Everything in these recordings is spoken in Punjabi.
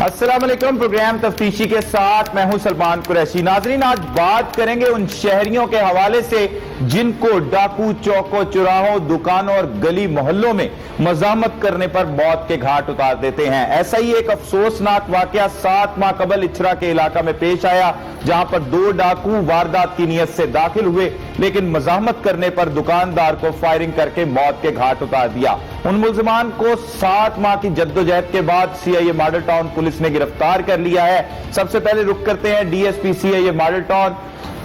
السلام علیکم، پروگرام تفتیشی کے ساتھ میں ہوں سلمان قریشی۔ ناظرین، آج بات کریں گے ان شہریوں کے حوالے سے جن کو ڈاکو چوکوں، چوراہوں، دکانوں اور گلی محلوں میں مزاحمت کرنے پر موت کے گھاٹ اتار دیتے ہیں۔ ایسا ہی ایک افسوسناک واقعہ 7 ماہ قبل اچھرا کے علاقہ میں پیش آیا، جہاں پر 2 ڈاکو واردات کی نیت سے داخل ہوئے لیکن مزاحمت کرنے پر دکاندار کو فائرنگ کر کے موت کے گھاٹ اتار دیا۔ ان ملزمان کو 7 ماہ کی جدوجہد کے بعد سی I A model town police نے گرفتار کر لیا ہے۔ سب سے پہلے رخ کرتے ہیں D S P C I A model town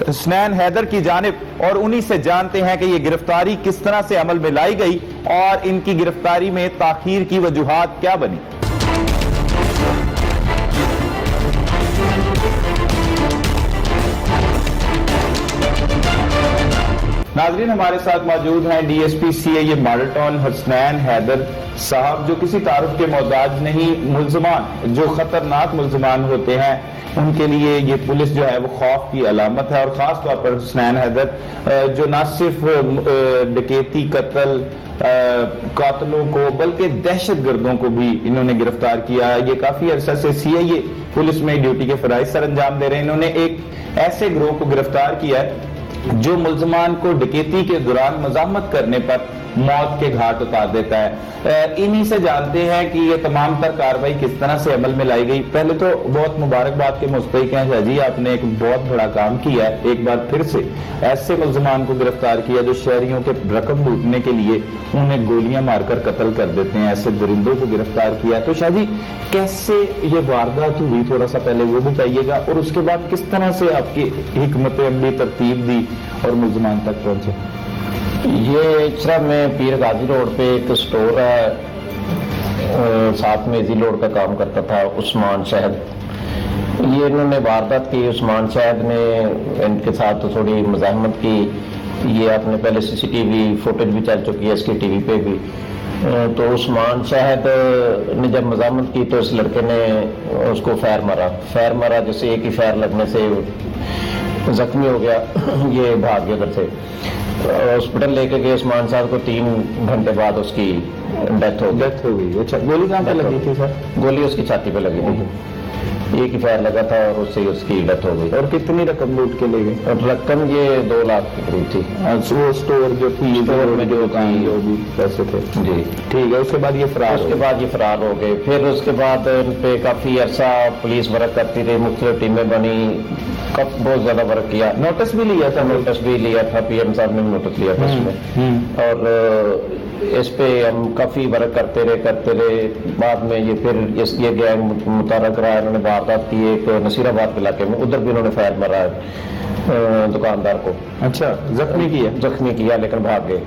Hasnain Haider کی جانب اور انہی سے جانتے ہیں کہ یہ گرفتاری کس طرح سے عمل میں لائی گئی اور ان کی گرفتاری میں تاخیر کی وجوہات کیا بنی۔ ناظرین، ہمارے ساتھ موجود ہیں D S P C I A model town Hasnain Haider صاحب، جو کسی تعارف کے محتاج نہیں۔ ملزمان جو خطرناک ملزمان ہوتے ہیں ان کے لیے یہ پولیس جو ہے وہ خوف کی علامت ہے، اور خاص طور پر حسنین حیدر جو نہ صرف ڈکیتی، قاتلوں کو بلکہ دہشت گردوں کو بھی انہوں نے گرفتار کیا۔ یہ کافی عرصہ سے سی آئی اے پولیس میں ڈیوٹی کے فرائض سر انجام دے رہے ہیں۔ انہوں نے ایک ایسے گروہ کو گرفتار کیا ہے جو ملزمان کو ڈکیتی کے دوران مزاحمت کرنے پر موت کے گھاٹ اتار دیتا ہے۔ انہی سے جانتے ہیں کہ یہ تمام تر کارروائی کس طرح سے عمل میں لائی گئی۔ پہلے تو بہت مبارکباد کے مستحق ہیں شاہ جی، آپ نے ایک بہت بڑا کام کیا ہے، ایک بار پھر سے ایسے ملزمان کو گرفتار کیا جو شہریوں کے رقم لوٹنے کے لیے انہیں گولیاں مار کر قتل کر دیتے ہیں، ایسے درندوں کو گرفتار کیا۔ تو شاہ جی، کیسے یہ واردات ہوئی، تھوڑا سا پہلے وہ بتائیے گا، اور اس کے بعد کس طرح سے آپ کی حکمت عملی ترتیب دی اور ملزمان تک پہنچے؟ یہ اچرا میں پیر غازی روڈ پہ ایک سٹور ہے، ساتھ میں ایزی لوڈ کا کام کرتا تھا عثمان شہد۔ یہ انہوں نے واردات کی، عثمان شہد نے ان کے ساتھ تھوڑی مزاحمت کی۔ یہ آپ نے پہلے سی سی ٹی وی فوٹیج بھی چل چکی ہے اس کی ٹی وی پہ بھی۔ تو عثمان شہد نے جب مزاحمت کی تو اس لڑکے نے اس کو فائر مارا، جیسے ایک ہی فائر لگنے سے زخمی ہو گیا۔ یہ بھاگ گیا ادھر سے، ہاسپٹل لے کے گئے عثمان صاحب کو، 3 گھنٹے بعد اس کی ڈیتھ ہو گئی۔ اچھا، گولی کہاں پہ لگی تھی سر؟ گولی اس کی چھاتی پہ لگی تھی، ایک ہی فائر لگا تھا اور اس سے اس کی ڈیتھ ہو گئی۔ اور کتنی رقم لوٹ کے لے گئے؟ اور رقم یہ 2 لاکھ کے قریب تھی۔ وہ اسٹور جو تھی، اسٹور میں جو بھی پیسے تھے جی، ٹھیک ہے۔ اس کے بعد یہ فرار ہو گئے۔ پھر اس کے بعد ان پہ کافی عرصہ پولیس ورک کرتی رہی، مختلف ٹیمیں بنی، بہت زیادہ ورک کیا۔ نوٹس بھی لیا تھا، پی ایم صاحب نے نوٹس لیا تھا اس میں، اور اس پہ ہم کافی ورک کرتے رہے۔ بعد میں یہ پھر یہ گینگ متحرک رہا، انہوں نے واردات کی ایک نصیر آباد کے علاقے میں، ادھر بھی انہوں نے فائر مارا ہے دکاندار کو۔ اچھا، زخمی کیا لیکن بھاگ گئے۔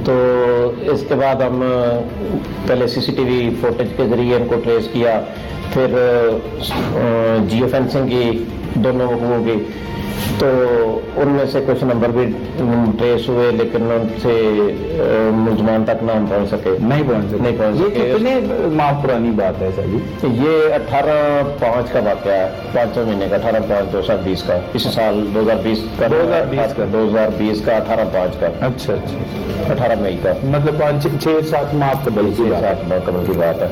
تو اس کے بعد ہم پہلے سی سی ٹی وی فوٹیج کے ذریعے ان کو ٹریس کیا، پھر جیو فینسنگ کی دونوں لوگوں کی، تو ان میں سے کچھ نمبر بھی ٹریس ہوئے لیکن ان سے ملزمان تک نہ پہنچ سکے۔ یہ کتنے ماہ پرانی بات ہے سر جی؟ یہ 18/5 کا واقعہ ہے، 5 مہینے کا، 18/5/2020 کا، اس سال 2020 کا 18/5 کا۔ اچھا، 18 مئی کا، مطلب 6-7 ماہ قبل کی بات ہے۔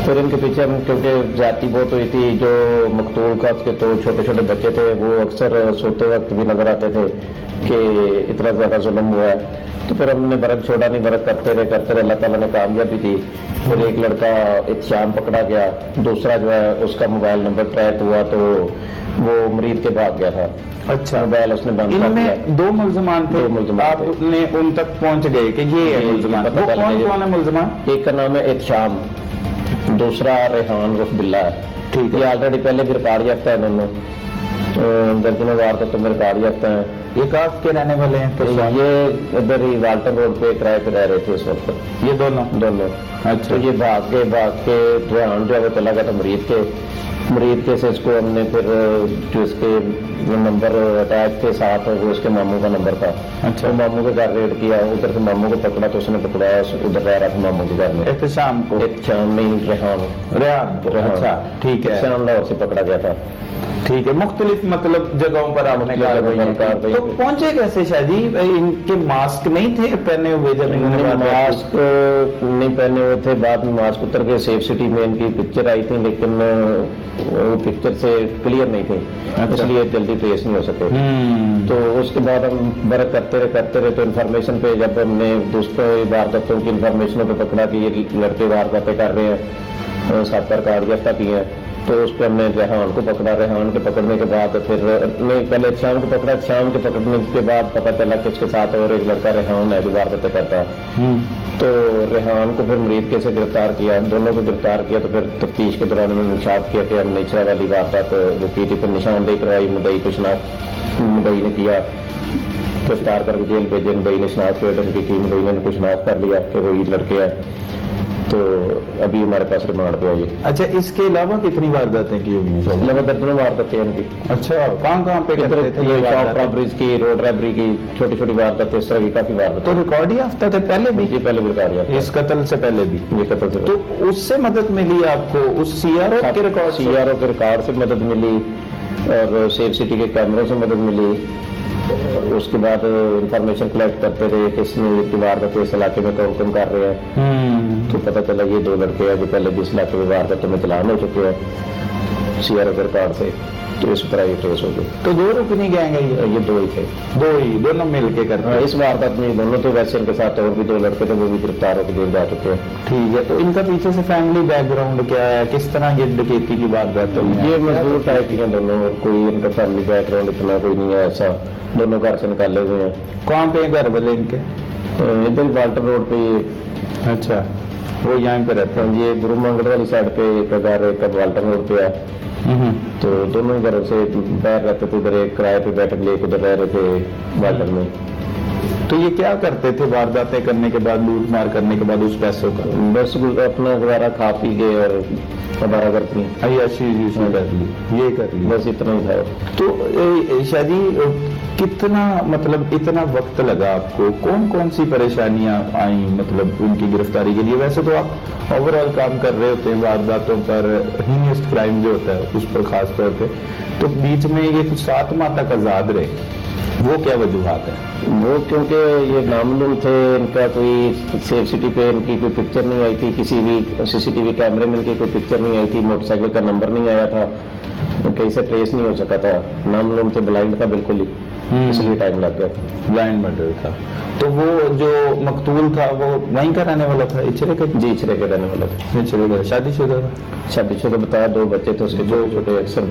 پھر ان کے پیچھے ہم کیونکہ زیادتی بہت ہوئی تھی، جو مقتول کا کے تو چھوٹے چھوٹے بچے تھے، وہ اکثر سوتے وقت بھی نظر آتے تھے کہ اتنا زیادہ ظلم ہوا ہے۔ تو پھر ہم نے برق چھوڑا نہیں، برق کرتے رہے، اللہ تعالیٰ نے کامیابی دی۔ پھر ایک لڑکا اتشام پکڑا گیا، دوسرا جو ہے اس کا موبائل نمبر ٹریک ہوا تو وہ مریض کے بھاگ گیا تھا۔ اچھا، موبائل اس نے بند ان کر میں دیا۔ 2 ملزمان تھے، آپ نے ان تک پہنچ گئے کہ یہ ہے ملزمان؟ کون ہے ملزمان؟ ایک کا نام ہے اتشام، دوسرا ریحان رف بلّہ ہے۔ ٹھیک ہے، یہ آلریڈی پہلے بھی ریکارڈ یافتہ ہے، دونوں درجنوں وارداتوں میں ریکارڈ یافتہ ہیں۔ یہ کہاں کے رہنے والے ہیں؟ یہ ادھر ہی والٹن روڈ پہ کرائے پہ رہ رہے تھے اس وقت، یہ دونوں؟ اچھا، تو یہ بھاگ کے ریحان جو ہے وہ چلا گیا تھا مریض کے سے اس کو ہم نے پھر جو اس کے نمبر اٹیچ کے ساتھ وہ اس کے ماموں کا نمبر تھا۔ اچھا، ماموں کے گھر ریڈ کیا، ادھر سے ماموں کو پکڑا تو اس نے پکڑایا، ادھر رہ رہا تھا ماموں کے گھر میں۔ احتشام کو؟ احتشام نہیں، ریحان۔ اچھا، ٹھیک ہے، احتشام لاہور سے پکڑا گیا تھا۔ ٹھیک ہے، مختلف مطلب جگہوں پر آپ نے کارروائی تو پہنچے کیسے شاہ جی؟ ان کے ماسک نہیں تھے پہنے ہوئے جب انہوں نے ماسک نہیں پہنے ہوئے تھے. بعد میں ماس پتر کے سیف سٹی میں ان کی پکچر آئی تھی, لیکن وہ پکچر سے کلیئر نہیں تھی, اس لیے جلدی ٹریس نہیں ہو سکے. تو اس کے بعد ہم برق کرتے رہے تو انفارمیشن پہ جب ہم نے دوسروں وارداتوں کی انفارمیشنوں پہ پکڑا کہ یہ لڑکے وارداتیں کر رہے ہیں, 7 کارڈ یافتہ کیے ہیں, تو اس پہ ہم نے ریحان کو پکڑا. ریحان کے پکڑنے کے بعد پھر نہیں, پہلے شام کو پکڑا. شام کے پکڑنے کے بعد پتہ چلا کہ اس کے ساتھ اور ایک لڑکا ریحان ہے جو وارداتیں کرتا ہے. تو ریحان کو پھر مرید کے سے گرفتار کیا, دونوں کو گرفتار کیا. تو پھر تفتیش کے دوران انہوں نے انکشاف کیا کہ ہم نیچرا والی واردات جو کی تھی, پھر نشاندہی کروائی, مدعی کو شناخت مدعی نے کیا, گرفتار کر کے جیل بھیجے. مدعی نے شناخت کی, مدعی نے ان کو شناخت کر لیا کہ وہی لڑکے ہیں. تو ابھی ہمارے پاس ریمانڈ پہ آئی. اچھا, اس کے علاوہ کتنی وارداتیں کی ہوئی ہیں؟ علاوہ درجنوں وارداتیں ان کی. اچھا, کہاں پہ کرتے تھے؟ شاپ رابریز کی, روڈ رابری کی, چھوٹی چھوٹی وارداتیں, اس طرح کی کافی وارداتیں. تو ریکارڈ یافتہ تھے پہلے بھی؟ جی پہلے بھی ریکارڈ یافتہ, اس قتل سے پہلے بھی. یہ قتل سے. تو اس سے مدد ملی آپ کو, اس سی آر او کے ریکارڈ؟ سی آر او کے ریکارڈ سے مدد ملی, اور سیف سٹی کے کیمروں سے مدد ملی. اس کے بعد انفارمیشن کلیکٹ کرتے رہے کہ اس میں وارداتیں اس علاقے میں کون کر رہے ہیں. تو پتہ چلا یہ 2 لڑکے ہیں جو پہلے بھی اس علاقے میں وارداتوں میں چلان ہو چکے ہیں سی آر او کے ریکارڈ سے. تو اس طرح یہ ٹریس ہو گئی. تو 2 رکنی گینگ ہے یہ 2 ہی تھے, 2 ہی, دونوں مل کے کرتے ہیں اس واردات میں. دونوں تو ویسے ان کے ساتھ اور بھی 2 لڑکے تھے, وہ بھی گرفتار ہو کے جیل جا چکے ہیں. ٹھیک ہے. تو ان کا پیچھے سے فیملی بیک گراؤنڈ کیا ہے, کس طرح یہ ڈکیتی کی واردات ہوئی؟ یہ مزدور ٹائپ کے ہیں دونوں, اور کوئی ان کا فیملی بیک گراؤنڈ اتنا کوئی نہیں ہے ایسا. دونوں گھر سے نکالے ہوئے ہیں. کہاں پہ گھر والے ان کے؟ ادھر والٹر روڈ پہ. اچھا, وہ یہیں پہ رہتے ہیں؟ یہ گرو منگل والی سائڈ پہ ایک گھر, ایک والٹر روڈ پہ ہے. تو دونوں گھروں سے باہر رہتے تھے, ادھر ایک کرائے پہ بیٹھ کے ادھر رہ رہے تھے والٹر میں. تو یہ کیا کرتے تھے وارداتیں کرنے کے بعد, لوٹ مار کرنے کے بعد اس پیسوں کا؟ بس اپنا گزارا کھا پی گئے اور ہمارا کرتی ہیں عیاشی کر لی, یہ کر لی, بس اتنا ہی تھا. تو شادی کتنا, مطلب اتنا وقت لگا آپ کو, کون سی پریشانیاں آئیں مطلب ان کی گرفتاری کے لیے؟ ویسے تو آپ اوور آل کام کر رہے ہوتے ہیں وارداتوں پر, ہینیسٹ کرائم جو ہوتا ہے اس پر خاص طور پہ, تو بیچ میں یہ 7 ماہ تک آزاد رہے, وہ کیا وجوہات ہیں؟ وہ کیونکہ یہ نامعلوم تھے, ان کا کوئی سیف سٹی پہ ان کی کوئی پکچر نہیں آئی تھی, کسی بھی CCTV کیمرے میں ان کی کوئی پکچر نہیں آئی تھی, موٹر سائیکل کا نمبر نہیں آیا تھا, کہیں سے ٹریس نہیں ہو سکا تھا. نامعلوم تھے, بلائنڈ تھا بالکل ہی, اس لیے ٹائم لگ گیا. بلائنڈ مرڈر تھا. تو وہ جو مقتول تھا وہ وہیں کا رہنے والا تھا, اچرے کا؟ جی اچرے کا رہنے والا تھا. اچرے کا. شادی شدہ تھا؟ شادی شدہ بتایا, 2 بچے تھے اس کے, چھوٹے اکثر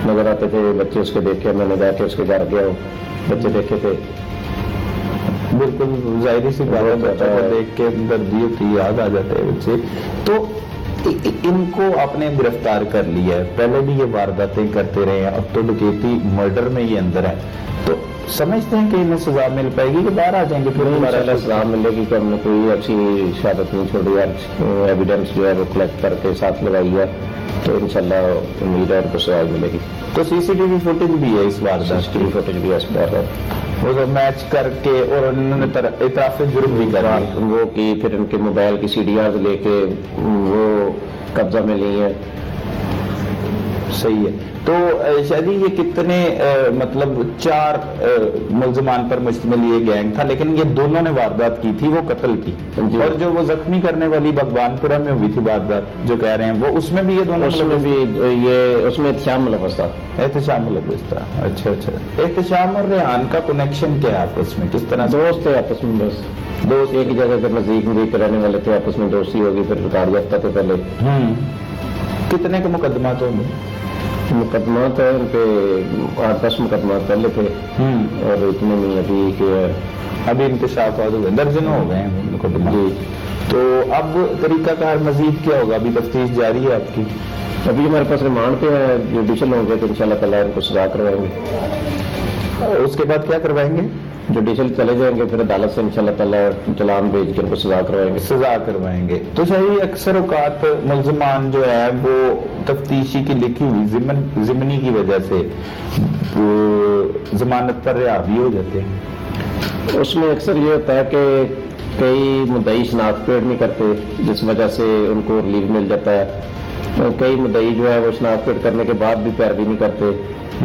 نظر آتے تھے بچے اس کے. دیکھ کے میں نے جا کے اس کے گھر گیا ہوں, بچے دیکھے تھے. بالکل ظاہری سی بات ہے, بچوں کو دیکھ کے دردی ہوتی, یاد آ جاتے ہیں بچے. تو ان کو آپ نے گرفتار کر لیا ہے, پہلے بھی یہ وارداتیں کرتے رہے ہیں, اب تو ڈکیتی مرڈر میں ہی اندر ہے, تو سمجھتے ہیں کہ انہیں سزا مل پائے گی کہ باہر آ جائیں گے؟ پھر انشاءاللہ سزا ملے گی کہ ہم نے کوئی اچھی شہادت نہیں چھوڑی ہے, ایویڈنس جو ہے وہ کلیکٹ کر کے ساتھ لگائی ہے, تو انشاءاللہ امید ہے ان کو سزا ملے گی. تو CCTV فوٹیج بھی ہے اس واردات کی؟ CCTV فوٹیج بھی ہے اس بار, وہ تو میچ کر کے, اور انہوں نے اعتراف جرم بھی کرا وہ کی. پھر ان کے موبائل کی CDRs لے کے وہ قبضہ میں لی ہیں. صحیح ہے. تو شادی یہ کتنے مطلب 4 ملزمان پر مشتمل یہ گینگ تھا, لیکن یہ دونوں نے واردات کی تھی, وہ قتل کی, اور جو وہ زخمی کرنے والی بھگوان پورہ میں ہوئی تھی واردات جو کہہ رہے ہیں, وہ اس میں بھی یہ دونوں, اس میں بھی یہ, اس میں احتشام ملوث تھا. احتشام ملوث تھا. اچھا. احتشام اور ریحان کا کنیکشن کیا ہے آپس میں, کس طرح؟ دوست تھے آپس میں, بس دوست ایک ہی جگہ پر نزدیک رہنے والے تھے, آپس میں دوستی ہوگی. پھر ریکارڈ یافتہ تھے پہلے. کتنے کے مقدمات ہوں گے؟ مقدمات ہیں ان کے 8-10 مقدمات پہلے تھے, اور اتنے نہیں ابھی کہ ابھی انکشافات ہوئے, درجنوں ہو گئے ہیں مقدمات. جی. تو اب طریقہ کار مزید کیا ہوگا؟ ابھی تفتیش جاری ہے آپ کی؟ ابھی ہمارے پاس ریمانڈ پہ ہے, جوڈیشل ہوں گے تو انشاءاللہ تعالیٰ ان کو سزا کروائیں گے. اس کے بعد کیا کروائیں گے؟ جوڈیشل چلے جائیں گے, پھر عدالت سے انشاءاللہ تعالیٰ چلان بھیج کے ان کو سزا کروائیں گے. تو صحیح, اکثر اوقات ملزمان جو ہے وہ تفتیشی کی لکھی ہوئی ضمنی کی وجہ سے ضمانت پر رہا بھی ہو جاتے ہیں. اس میں اکثر یہ ہوتا ہے کہ کئی مدعی شناخت پیڑ نہیں کرتے, جس وجہ سے ان کو ریلیف مل جاتا ہے. کئی مدعی جو ہے وہ شناخت پیڑ کرنے کے بعد بھی پیروی نہیں کرتے,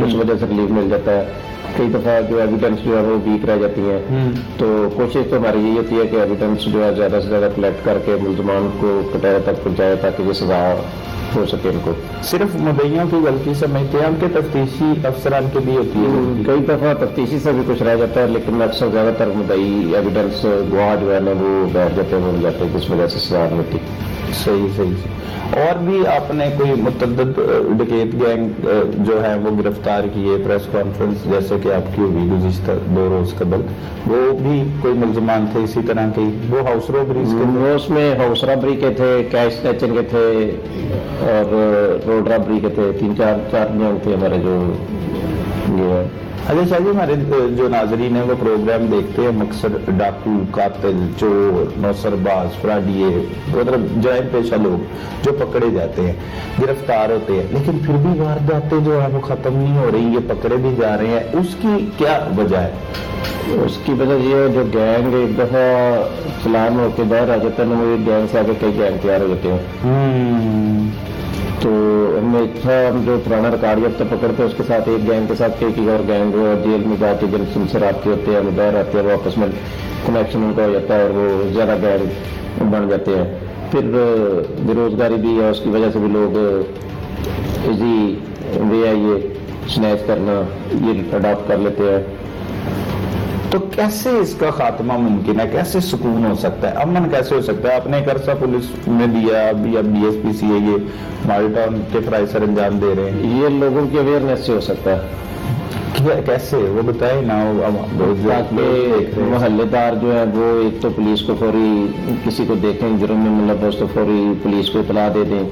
اس وجہ سے ریلیف مل جاتا ہے. कई दफ़ा जो एविडेंस जो है वो वीक रह जाती हैं। तो कोशिश तो हमारी यही होती है कि एविडेंस जो है ज़्यादा से ज़्यादा कलेक्ट करके मुलजमान को कटहरे तक पहुँचाए ताकि वो सजा हो सके उनको। सिर्फ मुद्दइयों की गलती समझते हैं उनके तफ्तीशी अफसरान की भी होती है? कई दफ़ा तफ्तीशी से भी कुछ रह जाता है, लेकिन अक्सर ज़्यादातर मुद्दई एविडेंस गवाह जो है ना वो बैठ जाते हैं, बन जाते हैं, जिस वजह से सजा नहीं होती। सही सही। और भी आपने कोई मुतअद्दिद डकैत गैंग जो है वो गिरफ्तार किए, प्रेस कॉन्फ्रेंस जैसे कि आपकी हुई गुज़िश्ता 2 रोज कबल, वो भी कोई मुलजमान थे इसी तरह के? वो हाउस रॉबरीज के? वो उसमें हाउस रॉबरी के थे, कैश स्नैचिंग के थे और रोड रॉबरी के थे। 3-4 गैंग थे हमारे जो ये है। अच्छा शाह जी, हमारे जो नाजरीन है वो प्रोग्राम देखते हैं, मकसद डाकू, कातिल, चोर, नौसरबाज, फ्राडिये, मतलब जराइम पेशा लोग जो पकड़े जाते हैं, गिरफ्तार होते हैं, लेकिन फिर भी वारदातें जो है वो खत्म नहीं हो रही, ये पकड़े भी जा रहे हैं, उसकी क्या वजह है? उसकी वजह ये है जो गैंग एक दफ़ा चलान होकर बाहर आ जाता है ना, वो एक गैंग से आगे कई गैंग तैयार हो जाते हैं। तो हमेशा हम जो पुराना रिकॉर्ड जब तक पकड़ते हैं उसके साथ एक गैंग के साथ कई और गैंग जेल में जाके जब उनसे राब्ते होते हैं, बाहर आते हैं, वो आपस में कनेक्शन उनका हो जाता है और वो ज़्यादा गैंग बन जाते हैं। फिर बेरोजगारी भी है, उसकी वजह से भी लोग इजी वे है ये स्नैच करना ये अडॉप्ट कर लेते हैं। तो कैसे इसका खात्मा मुमकिन है? कैसे सुकून हो सकता है, अमन कैसे हो सकता है? आपने एक अरसा पुलिस में दिया, अभी अब DSP CA ये माल्टाउन के फ्राई सर अंजाम दे रहे हैं, ये लोगों की अवेयरनेस से हो सकता है। कैसे वो बताए ना? मोहल्लेदार जो है वो एक तो पुलिस को फौरी किसी को देखें जुर्म में मतलब तो फौरी पुलिस को इतला दे दें,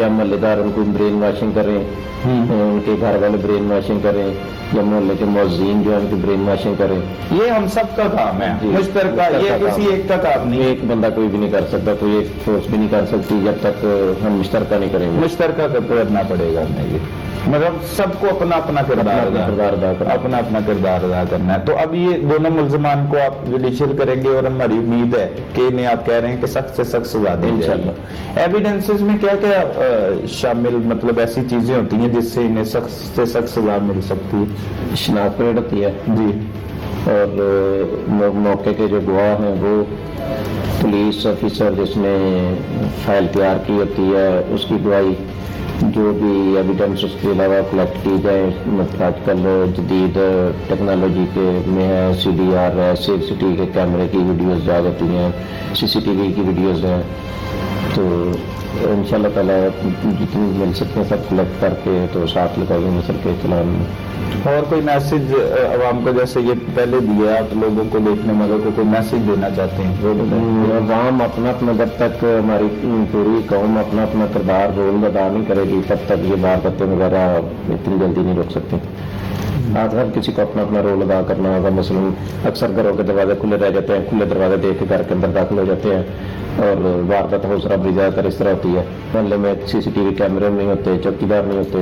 या मोहल्लेदार उनको ब्रेन वॉशिंग करें, उनके घर वाले ब्रेन वॉशिंग करें, या मोहल्ले के मौज़ीन जो है उनकी ब्रेन वॉशिंग करें। ये हम सब का काम है, मुश्तरका, ये किसी एक का काम नहीं। एक बंदा कोई भी नहीं कर सकता, कोई एक फोर्स भी नहीं कर सकती जब तक हम मुश्तरका नहीं करेंगे। मुश्तरका करना पड़ेगा हमें, ये मतलब सबको अपना अपना किरदार अदा करना है। तो अब ये दोनों मुल्जमान को आप जुडिशियल करेंगे और हमारी उम्मीद है कि इन्हें आप कह रहे हैं कि सख्त से सख्त सजा दें इंशाल्लाह। एविडेंसेस में क्या क्या शामिल, मतलब ऐसी चीजें होती हैं जिससे इन्हें सख्त से सख्त सजा मिल सकती है? शनाख्त परेड होती है जी, और मौके के जो गवाह हैं वो पुलिस ऑफिसर जिसने फाइल तैयार की होती है उसकी गवाही, जो भी एविडेंस उसके अलावा कलेक्ट की जाए। मतलब आजकल जदीद टेक्नोलॉजी के में है, CDR है, CCTV के कैमरे की वीडियोस जा जाती हैं, CCTV की वीडियोस हैं। तो इंशाल्लाह ताला जितनी मिल सकते हैं सब कलेक्ट करके तो साथ लगाएंगे मिसल के चलान। और कोई मैसेज आवाम को, जैसे ये पहले दिया आप लोगों को देखने वालों को, कोई मैसेज देना चाहते हैं वो बताएं? आवाम अपना अपना, जब तक हमारी पूरी कौम अपना अपना किरदार रोल अदा नहीं करेगी तब तक ये वारदातें वगैरह इतनी जल्दी नहीं रोक सकती। आज हर किसी को अपना अपना रोल अदा करना होगा। मसलन अक्सर घरों के दरवाजे खुले रह जाते हैं, खुले दरवाजे देख के घर के अंदर दाखिल हो जाते हैं और वारदात हौसला भी ज्यादातर इस तरह होती है। मोहल्ले में CCTV कैमरे नहीं होते, चौकीदार नहीं होते।